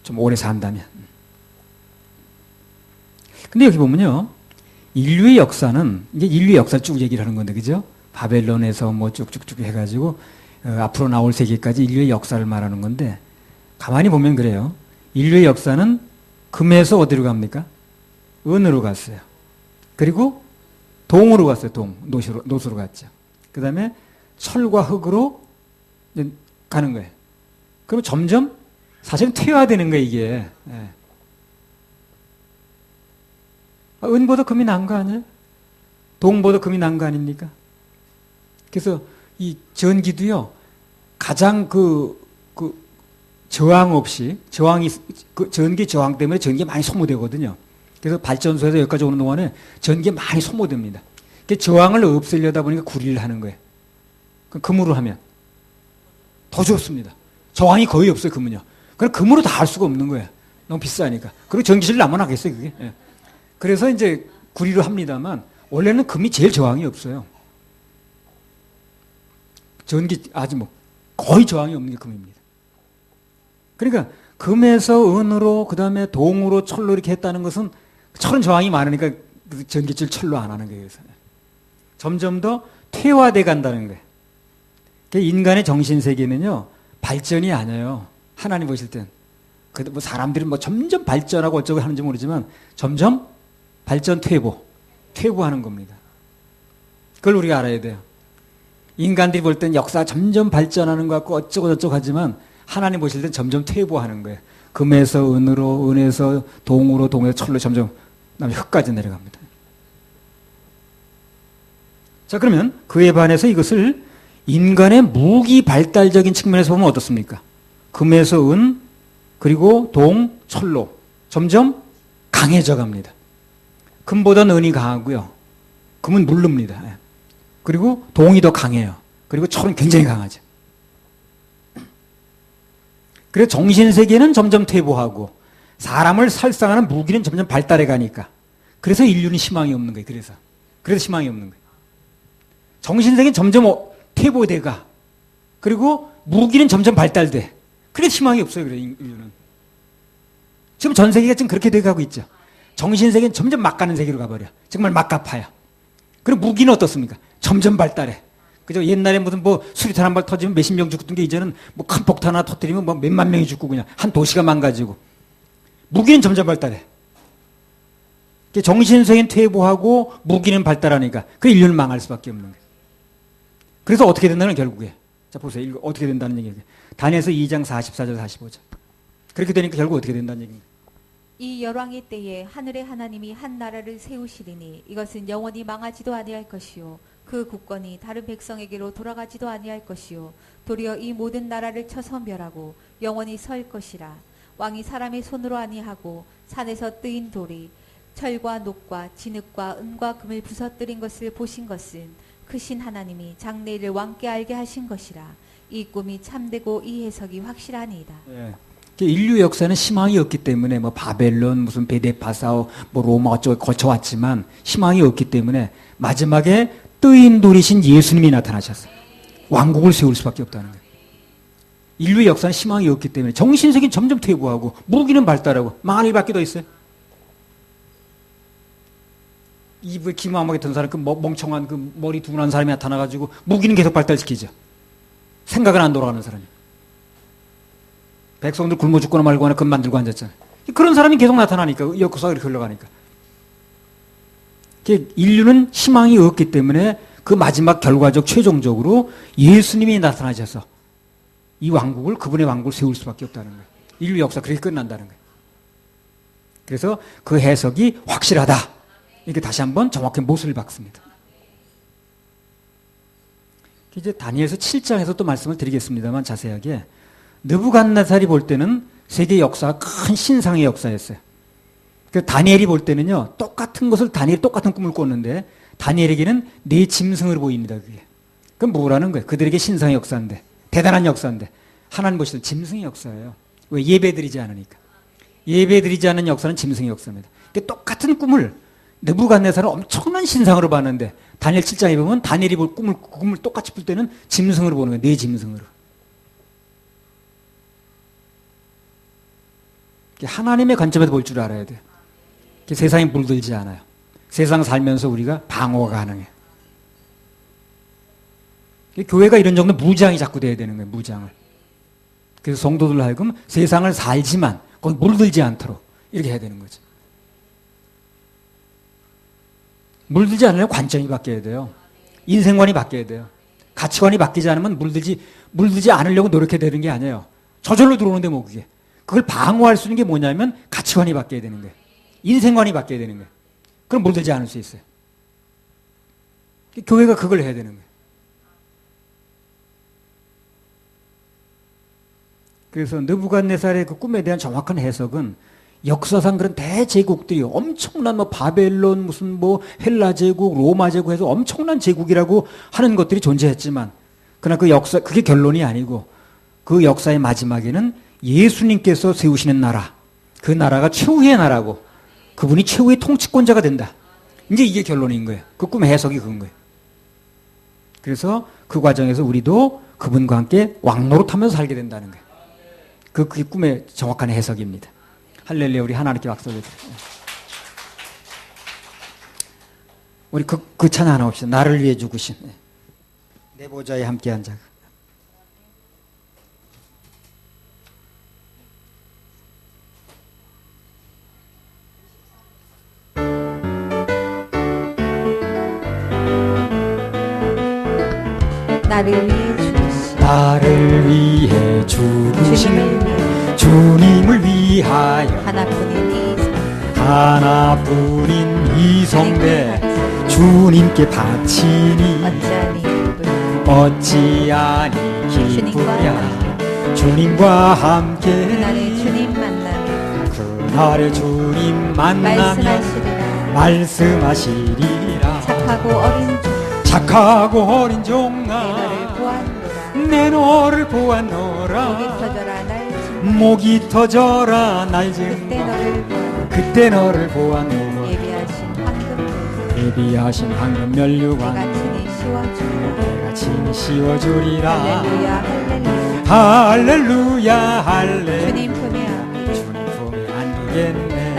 좀 오래 산다면. 근데 여기 보면요. 인류의 역사는, 이제 인류의 역사를 쭉 얘기를 하는 건데, 그죠? 바벨론에서 뭐 쭉쭉쭉 해가지고, 앞으로 나올 세계까지 인류의 역사를 말하는 건데, 가만히 보면 그래요. 인류의 역사는 금에서 어디로 갑니까? 은으로 갔어요. 그리고 동으로 갔어요. 노수로 갔죠. 그 다음에 철과 흙으로 가는 거예요. 그러면 점점 사실은 퇴화되는 거예요, 이게. 예. 은보다 금이 난 거 아니에요? 동보다 금이 난 거 아닙니까? 그래서 이 전기도요, 가장 저항 없이, 전기 저항 때문에 전기가 많이 소모되거든요. 그래서 발전소에서 여기까지 오는 동안에 전기가 많이 소모됩니다. 저항을 없애려다 보니까 구리를 하는 거예요. 금으로 하면 더 좋습니다. 저항이 거의 없어요, 금은요. 그럼 금으로 다 할 수가 없는 거예요. 너무 비싸니까. 그리고 전기실 나면 하겠어요, 그게. 예. 그래서 이제 구리로 합니다만, 원래는 금이 제일 저항이 없어요. 전기, 아주 뭐, 거의 저항이 없는 게 금입니다. 그러니까, 금에서 은으로, 그 다음에 동으로, 철로 이렇게 했다는 것은, 철은 저항이 많으니까, 전기줄 철로 안 하는 거예요. 점점 더 퇴화돼 간다는 거예요. 인간의 정신세계는요, 발전이 아니에요. 하나님 보실 땐. 뭐 사람들이 뭐 점점 발전하고 어쩌고 하는지 모르지만, 점점 발전 퇴보하는 겁니다. 그걸 우리가 알아야 돼요. 인간들이 볼 땐 역사가 점점 발전하는 것 같고 어쩌고 저쩌고 하지만 하나님 보실 땐 점점 퇴보하는 거예요. 금에서 은으로, 은에서 동으로, 동에서 철로 점점 흙까지 내려갑니다. 자, 그러면 그에 반해서 이것을 인간의 무기 발달적인 측면에서 보면 어떻습니까? 금에서 은, 그리고 동, 철로 점점 강해져 갑니다. 금보다는 은이 강하고요. 금은 물릅니다. 그리고 동이 더 강해요. 그리고 철은 굉장히 강하죠. 그래서 정신세계는 점점 퇴보하고 사람을 살상하는 무기는 점점 발달해 가니까 그래서 인류는 희망이 없는 거예요. 그래서 희망이 없는 거예요. 정신세계는 점점 퇴보돼 가. 그리고 무기는 점점 발달돼. 그래서 희망이 없어요. 그래 인류는. 지금 전 세계가 지금 그렇게 돼가고 있죠. 정신세계는 점점 막 가는 세계로 가버려. 정말 막가파요. 그리고 무기는 어떻습니까? 점점 발달해. 그죠? 옛날에 무슨 뭐 수리탄 한 발 터지면 몇십 명 죽었던 게 이제는 뭐 큰 폭탄 하나 터뜨리면 뭐 몇만 명이 죽고 그냥 한 도시가 망가지고. 무기는 점점 발달해. 정신세계는 퇴보하고 무기는 발달하니까 그 인류는 망할 수밖에 없는 거예요. 그래서 어떻게 된다는 결국에. 자, 보세요. 어떻게 된다는 얘기예요. 다니엘서 2장 44절 45절. 그렇게 되니까 결국 어떻게 된다는 얘기입니다. 이 열왕의 때에 하늘의 하나님이 한 나라를 세우시리니 이것은 영원히 망하지도 아니할 것이요 그 국권이 다른 백성에게로 돌아가지도 아니할 것이요 도리어 이 모든 나라를 쳐서 멸하고 영원히 설 것이라. 왕이 사람의 손으로 아니하고 산에서 뜨인 돌이 철과 녹과 진흙과 은과 금을 부서뜨린 것을 보신 것은 크신 하나님이 장래일을 왕께 알게 하신 것이라. 이 꿈이 참되고 이 해석이 확실하니이다. 예. 인류 역사는 희망이 없기 때문에 뭐 바벨론, 무슨 베데파사오, 뭐 로마 어쩌고 거쳐왔지만 희망이 없기 때문에 마지막에 뜨인 돌이신 예수님이 나타나셨어요. 왕국을 세울 수밖에 없다는 거예요. 인류의 역사는 희망이 없기 때문에 정신세계는 점점 퇴보하고 무기는 발달하고 망할 일밖에 더 있어요. 이브에 기마하게 든 사람, 그 멍청한 그 머리 둔한 사람이 나타나가지고 무기는 계속 발달시키죠. 생각은 안 돌아가는 사람이. 백성들 굶어 죽거나 말거나 금 만들고 앉았잖아요. 그런 사람이 계속 나타나니까, 역사가 이렇게 흘러가니까. 인류는 희망이 없기 때문에 그 마지막 결과적 최종적으로 예수님이 나타나셔서 이 왕국을, 그분의 왕국을 세울 수밖에 없다는 거예요. 인류 역사 그렇게 끝난다는 거예요. 그래서 그 해석이 확실하다. 이렇게 다시 한번 정확히 못을 박습니다. 이제 다니엘서 7장에서 또 말씀을 드리겠습니다만 자세하게 느부갓네살이 볼 때는 세계 역사가 큰 신상의 역사였어요. 그 다니엘이 볼 때는요, 똑같은 것을 다니엘이 똑같은 꿈을 꿨는데 다니엘에게는 네 짐승을 보입니다. 그게. 그럼 뭐라는 거예요? 그들에게 신상의 역사인데, 대단한 역사인데, 하나님 보시는 짐승의 역사예요. 왜? 예배드리지 않으니까. 예배드리지 않는 역사는 짐승의 역사입니다. 똑같은 꿈을 느부갓네살은 엄청난 신상으로 봤는데 다니엘 7장에 보면 다니엘이 볼 꿈을 똑같이 볼 때는 짐승으로 보는 거예요. 네 짐승으로. 하나님의 관점에서 볼 줄 알아야 돼요. 세상에 물들지 않아요. 세상 살면서 우리가 방어가 가능해요. 교회가 이런 정도 무장이 자꾸 돼야 되는 거예요. 무장을. 그래서 성도들 하여금 세상을 살지만 거기 물들지 않도록 이렇게 해야 되는 거죠. 물들지 않으려면 관점이 바뀌어야 돼요. 인생관이 바뀌어야 돼요. 가치관이 바뀌지 않으면 물들지 않으려고 노력해야 되는 게 아니에요. 저절로 들어오는데 뭐 그게. 그걸 방어할 수 있는 게 뭐냐면 가치관이 바뀌어야 되는 거예요. 인생관이 바뀌어야 되는 거예요. 그럼 물들지 않을 수 있어요. 교회가 그걸 해야 되는 거예요. 그래서 느부갓네살의 그 꿈에 대한 정확한 해석은 역사상 그런 대제국들이 엄청난 뭐 바벨론 무슨 뭐 헬라 제국, 로마 제국 해서 엄청난 제국이라고 하는 것들이 존재했지만 그러나 그 역사 그게 결론이 아니고 그 역사의 마지막에는 예수님께서 세우시는 나라, 그 나라가 최후의 나라고 그분이 최후의 통치권자가 된다. 이제 이게 결론인 거예요. 그 꿈의 해석이 그건 거예요. 그래서 그 과정에서 우리도 그분과 함께 왕노릇하면서 살게 된다는 거예요. 그게 꿈의 정확한 해석입니다. 할렐루야. 우리 하나님께 박수 드립니다. 우리 그 찬양 하나 봅시다. 나를 위해 죽으신 내 보좌에 함께한 자. 나를 위해 죽으신 주님을 위하여 하나뿐인 이성대 주님께 바치니 어찌하니 기쁘냐 주님과 함께 그날의 주님 만나며 말씀하시리라 착하고 어린 종아 내 너를 보았노라 목이 터져라 날 증거 그때 너를 보았노라 예비하신 황금 면류관 내가 친히 씌워주리라 할렐루야 할렐루야 주님 품에 안기겠네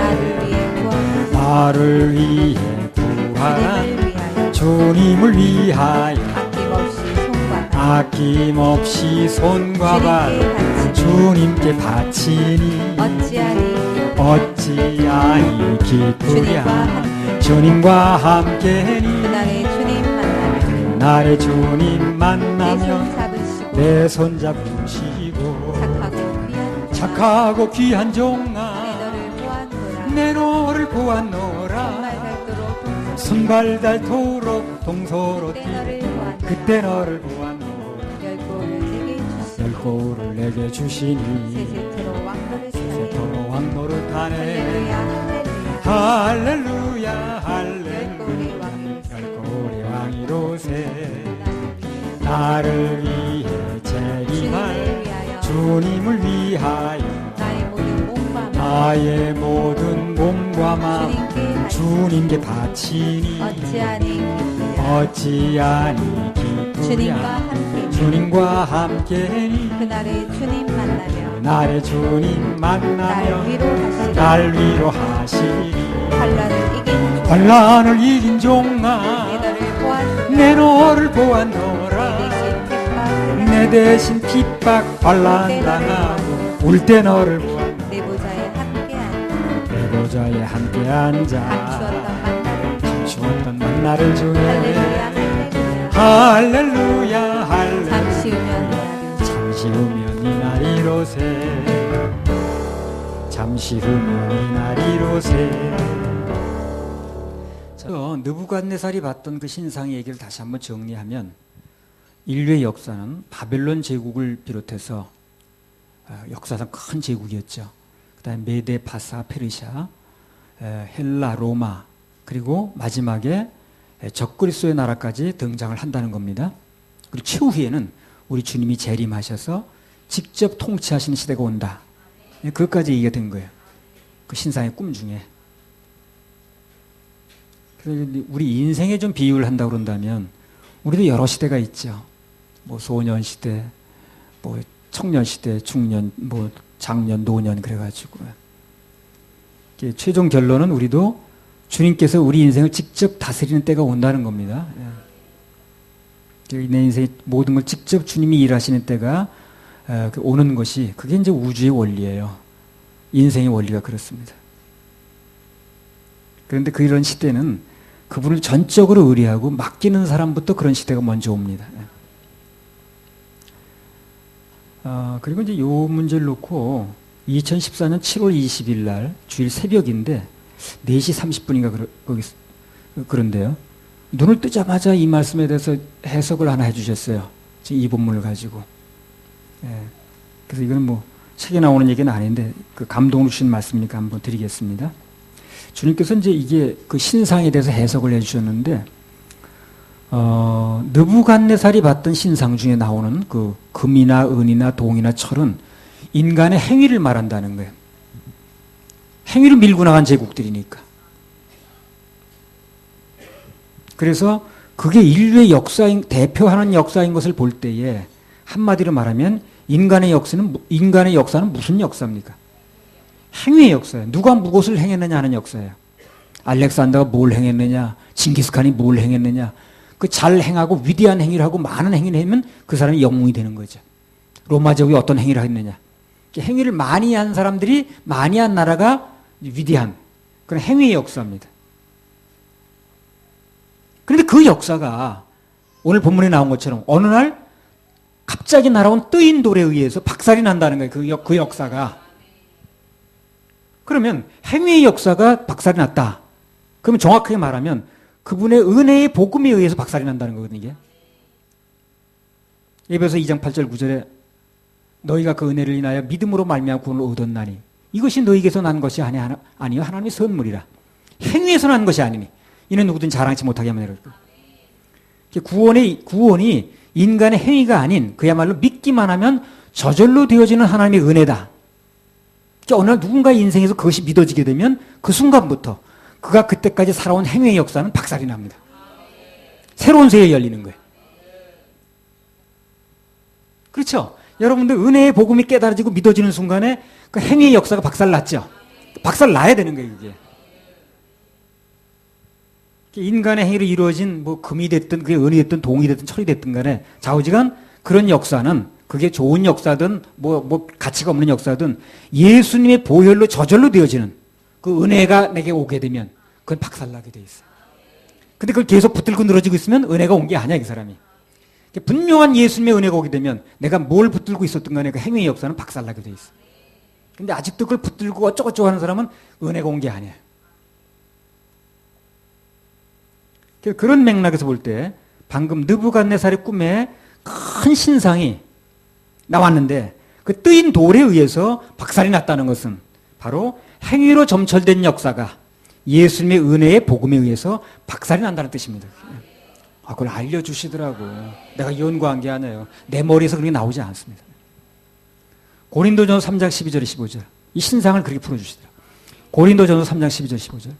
나를 위해 부활한 주님을 위하여 아낌없이 손과 발 주님께 바치니 어찌하니 기쁘랴 주님과 함께니 그날의 주님 만나며 내 손 잡으시고 착하고 귀한 종아 내 너를 보았노라 손발 닳도록 동서로 그때 너를 보았노라 열고를 내게 주시니 세세토로 왕노릇하네 할렐루야 할렐루야 열고리 왕이로세 나를 위해 재림할 주님을 위하여 나의 모든 몸과 마음 주님께 바치니 어찌하니 기쁘냐 주님과 함께니 그날의 주님 만나며 날 위로하시니 환난을 이긴 종아 내 너를 보았노라 내 대신 핍박 환난 당하고 울 때 너를 보았네. 내 보좌에 함께 앉아 내 보좌에 함께 앉아 감추었던 만나를 감추었던 만나를 주네. 할렐루야 할렐루야 할렐루야 할렐루야. 잠시 후면 나를 잠시 후면 이 날이 이로새. 잠시 후면 이 날이 이로새. 느부갓네살이 봤던 그 신상의 얘기를 다시 한번 정리하면, 인류의 역사는 바벨론 제국을 비롯해서 역사상 큰 제국이었죠. 그 다음에 메데, 바사, 페르시아, 헬라, 로마, 그리고 마지막에 적그리스도의 나라까지 등장을 한다는 겁니다. 그리고 최후에는 우리 주님이 재림하셔서 직접 통치하시는 시대가 온다. 그것까지 얘기가 된 거예요. 그 신상의 꿈 중에. 그래서 우리 인생에 좀 비유를 한다고 그런다면, 우리도 여러 시대가 있죠. 뭐 소년 시대, 뭐 청년 시대, 중년, 뭐 장년, 노년 그래가지고. 최종 결론은 우리도 주님께서 우리 인생을 직접 다스리는 때가 온다는 겁니다. 내 인생의 모든 걸 직접 주님이 일하시는 때가 오는 것이, 그게 이제 우주의 원리예요. 인생의 원리가 그렇습니다. 그런데 이런 시대는 그분을 전적으로 의뢰하고 맡기는 사람부터 그런 시대가 먼저 옵니다. 그리고 이제 요 문제를 놓고 2014년 7월 20일 날 주일 새벽인데 4시 30분인가 그런데요. 눈을 뜨자마자 이 말씀에 대해서 해석을 하나 해주셨어요. 지금 이 본문을 가지고. 그래서 이거는 뭐 책에 나오는 얘기는 아닌데 그 감동을 주신 말씀이니까 한번 드리겠습니다. 주님께서 이제 이게 그 신상에 대해서 해석을 해주셨는데, 느부갓네살이 봤던 신상 중에 나오는 그 금이나 은이나 동이나 철은 인간의 행위를 말한다는 거예요. 행위를 밀고 나간 제국들이니까. 그래서 그게 인류의 역사인, 대표하는 역사인 것을 볼 때에 한마디로 말하면 인간의 역사는 무슨 역사입니까? 행위의 역사예요. 누가 무엇을 행했느냐 하는 역사예요. 알렉산더가 뭘 행했느냐, 징기스칸이 뭘 행했느냐, 그 잘 행하고 위대한 행위를 하고 많은 행위를 하면 그 사람이 영웅이 되는 거죠. 로마 제국이 어떤 행위를 했느냐. 행위를 많이 한 사람들이, 많이 한 나라가 위대한 그런 행위의 역사입니다. 그런데 그 역사가 오늘 본문에 나온 것처럼 어느 날 갑자기 날아온 뜨인 돌에 의해서 박살이 난다는 거예요. 그 역사가. 그러면 행위의 역사가 박살이 났다. 그러면 정확하게 말하면 그분의 은혜의 복음에 의해서 박살이 난다는 거거든요. 이게. 에베소 2장 8절 9절에 너희가 그 은혜를 인하여 믿음으로 말미암아 구원을 얻었나니 이것이 너희에게서 난 것이 아니요 하나님의 선물이라. 행위에서 난 것이 아니니 이는 누구든 자랑치 못하게 하면 되리라. 구원이 인간의 행위가 아닌 그야말로 믿기만 하면 저절로 되어지는 하나님의 은혜다. 어느 날 누군가의 인생에서 그것이 믿어지게 되면 그 순간부터 그가 그때까지 살아온 행위의 역사는 박살이 납니다. 새로운 세계가 열리는 거예요. 그렇죠? 여러분들 은혜의 복음이 깨달아지고 믿어지는 순간에 그 행위의 역사가 박살났죠? 박살나야 되는 거예요, 그게. 인간의 행위로 이루어진 뭐 금이 됐든 그게 은이 됐든 동이 됐든 철이 됐든 간에 좌우지간 그런 역사는 그게 좋은 역사든 뭐 가치가 없는 역사든 예수님의 보혈로 저절로 되어지는 그 은혜가 내게 오게 되면 그건 박살나게 돼 있어요. 근데 그걸 계속 붙들고 늘어지고 있으면 은혜가 온 게 아니야, 그 사람이. 분명한 예수님의 은혜가 오게 되면 내가 뭘 붙들고 있었던 간에 그 행위의 역사는 박살나게 돼 있어. 근데 아직도 그걸 붙들고 어쩌고저쩌고 하는 사람은 은혜가 온 게 아니에요. 그런 맥락에서 볼 때 방금 느부갓네살의 꿈에 큰 신상이 나왔는데 그 뜨인 돌에 의해서 박살이 났다는 것은 바로 행위로 점철된 역사가 예수님의 은혜의 복음에 의해서 박살이 난다는 뜻입니다. 그걸 알려주시더라고. 내가 연구한 게 아니에요. 내 머리에서 그렇게 나오지 않습니다. 고린도전서 3장 12절 15절 이 신상을 그렇게 풀어주시더라고요. 고린도전서 3장 12절 15절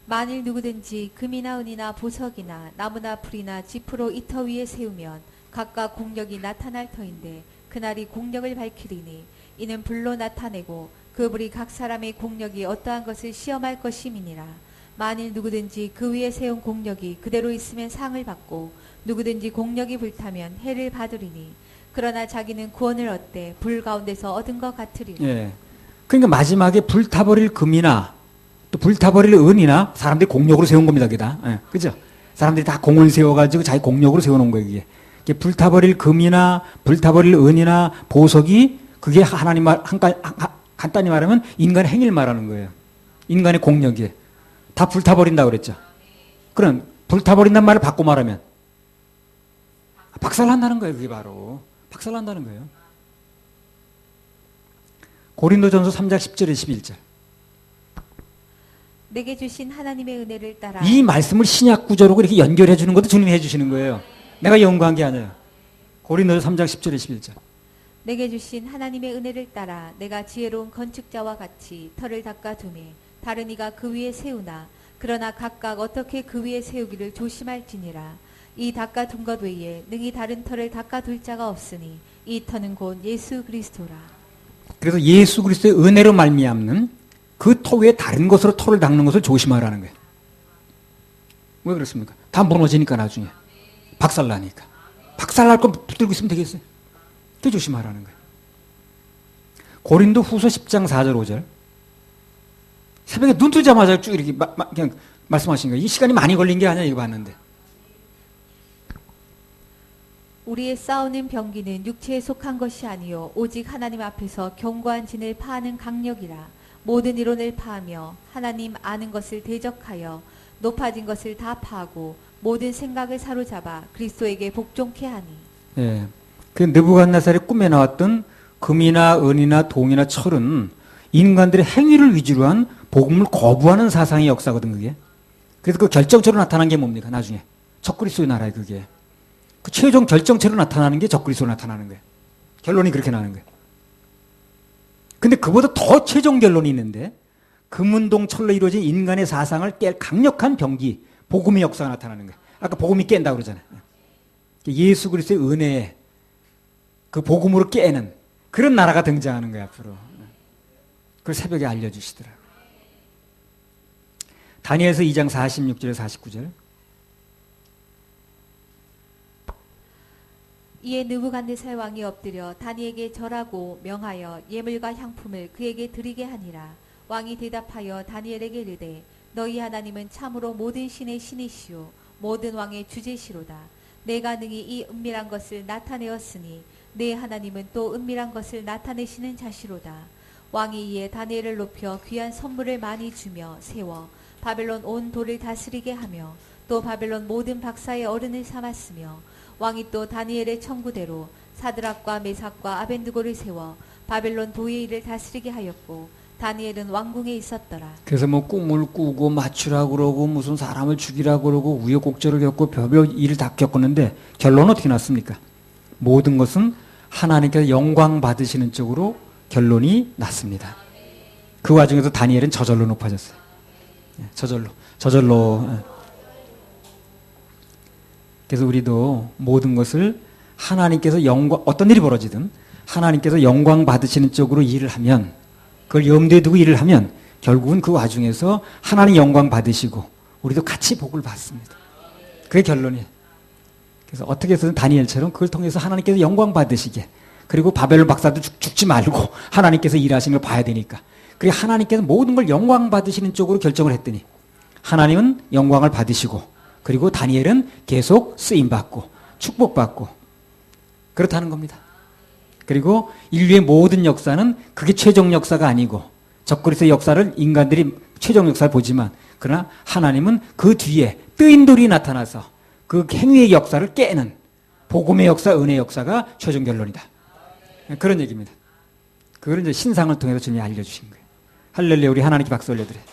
만일 누구든지 금이나 은이나 보석이나 나무나 풀이나 지프로 이 터 위에 세우면 각각 공력이 나타날 터인데 그날이 공력을 밝히리니 이는 불로 나타내고 그 불이 각 사람의 공력이 어떠한 것을 시험할 것임이니라. 만일 누구든지 그 위에 세운 공력이 그대로 있으면 상을 받고 누구든지 공력이 불타면 해를 받으리니 그러나 자기는 구원을 얻되 불 가운데서 얻은 것 같으리라. 예. 그러니까 마지막에 불타버릴 금이나 또 불타버릴 은이나 사람들이 공력으로 세운 겁니다. 그게 다. 예. 그죠? 사람들이 다 공을 세워가지고 자기 공력으로 세워놓은 거예요. 이게 불타버릴 금이나 불타버릴 은이나 보석이 그게 하나님 간단히 말하면 인간의 행위를 말하는 거예요. 인간의 공력이. 다 불타버린다고 그랬죠. 그럼 불타버린다는 말을 바꿔 말하면 박살난다는 거예요. 그게 바로. 박살난다는 거예요. 고린도전서 3장 10절에 11절. 내게 주신 하나님의 은혜를 따라 이 말씀을 신약 구절로 이렇게 연결해 주는 것도 주님이 해 주시는 거예요. 내가 연구한 게 아니에요. 고린도전서 3장 10절에 11절. 내게 주신 하나님의 은혜를 따라 내가 지혜로운 건축자와 같이 터를 닦아두매 다른 이가 그 위에 세우나 그러나 각각 어떻게 그 위에 세우기를 조심할지니라. 이 닦아둔 것 외에 능히 다른 터를 닦아둘 자가 없으니 이 터는 곧 예수 그리스도라. 그래서 예수 그리스도의 은혜로 말미암는 그 터 위에 다른 것으로 터를 닦는 것을 조심하라는 거예요. 왜 그렇습니까? 다 무너지니까 나중에. 박살나니까. 박살날 거 붙들고 있으면 되겠어요. 그 조심하라는 거예요. 고린도 후서 10장 4절 5절. 새벽에 눈 뜨자마자 쭉 이렇게 그냥 말씀하신 거예요. 이 시간이 많이 걸린 게 아니야 이거 봤는데. 우리의 싸우는 병기는 육체에 속한 것이 아니요 오직 하나님 앞에서 견고한 진을 파하는 강력이라. 모든 이론을 파하며 하나님 아는 것을 대적하여 높아진 것을 다 파하고 모든 생각을 사로잡아 그리스도에게 복종케 하니. 예. 그 느부갓네살의 꿈에 나왔던 금이나 은이나 동이나 철은 인간들의 행위를 위주로 한 복음을 거부하는 사상의 역사거든 그게. 그래서 그 결정체로 나타난 게 뭡니까 나중에 적그리스도의 나라에 그게. 그 최종 결정체로 나타나는 게 적그리스도로 나타나는 거예요. 결론이 그렇게 나는 거예요. 근데 그보다 더 최종 결론이 있는데 금은동 철로 이루어진 인간의 사상을 깰 강력한 병기 복음의 역사가 나타나는 거예요. 아까 복음이 깬다고 그러잖아요. 예수 그리스도의 은혜에 그 복음으로 깨는 그런 나라가 등장하는 거예요 앞으로. 그걸 새벽에 알려주시더라고요. 다니엘서 2장 46절에 49절. 이에 느부갓네살 왕이 엎드려 다니엘에게 절하고 명하여 예물과 향품을 그에게 드리게 하니라. 왕이 대답하여 다니엘에게 이르되 너희 하나님은 참으로 모든 신의 신이시오 모든 왕의 주제시로다. 내가 능히 이 은밀한 것을 나타내었으니 내 하나님은 또 은밀한 것을 나타내시는 자시로다. 왕이 이에 다니엘을 높여 귀한 선물을 많이 주며 세워 바벨론 온 도를 다스리게 하며 또 바벨론 모든 박사의 어른을 삼았으며 왕이 또 다니엘의 청구대로 사드락과 메삭과 아벤드고를 세워 바벨론 도의 일을 다스리게 하였고 다니엘은 왕궁에 있었더라. 그래서 뭐 꿈을 꾸고 맞추라고 그러고 무슨 사람을 죽이라고 그러고 우여곡절을 겪고 별별 일을 다 겪었는데 결론은 어떻게 났습니까? 모든 것은 하나님께서 영광 받으시는 쪽으로 결론이 났습니다. 그 와중에서 다니엘은 저절로 높아졌어요. 저절로. 그래서 우리도 모든 것을 하나님께서 어떤 일이 벌어지든 하나님께서 영광 받으시는 쪽으로 일을 하면 그걸 염두에 두고 일을 하면 결국은 그 와중에서 하나님 영광 받으시고 우리도 같이 복을 받습니다. 그게 결론이에요. 그래서 어떻게 해서든 다니엘처럼 그걸 통해서 하나님께서 영광 받으시게 그리고 바벨론 박사도 죽지 말고 하나님께서 일하시는 걸 봐야 되니까 그리고 하나님께서 모든 걸 영광 받으시는 쪽으로 결정을 했더니 하나님은 영광을 받으시고 그리고 다니엘은 계속 쓰임받고 축복받고 그렇다는 겁니다. 그리고 인류의 모든 역사는 그게 최종 역사가 아니고 적그리스도의 역사를 인간들이 최종 역사를 보지만 그러나 하나님은 그 뒤에 뜨인 돌이 나타나서 그 행위의 역사를 깨는 복음의 역사, 은혜의 역사가 최종 결론이다. 그런 얘기입니다. 그걸 이제 신상을 통해서 주님이 알려주신 거예요. 할렐루야, 우리 하나님께 박수 올려드려요.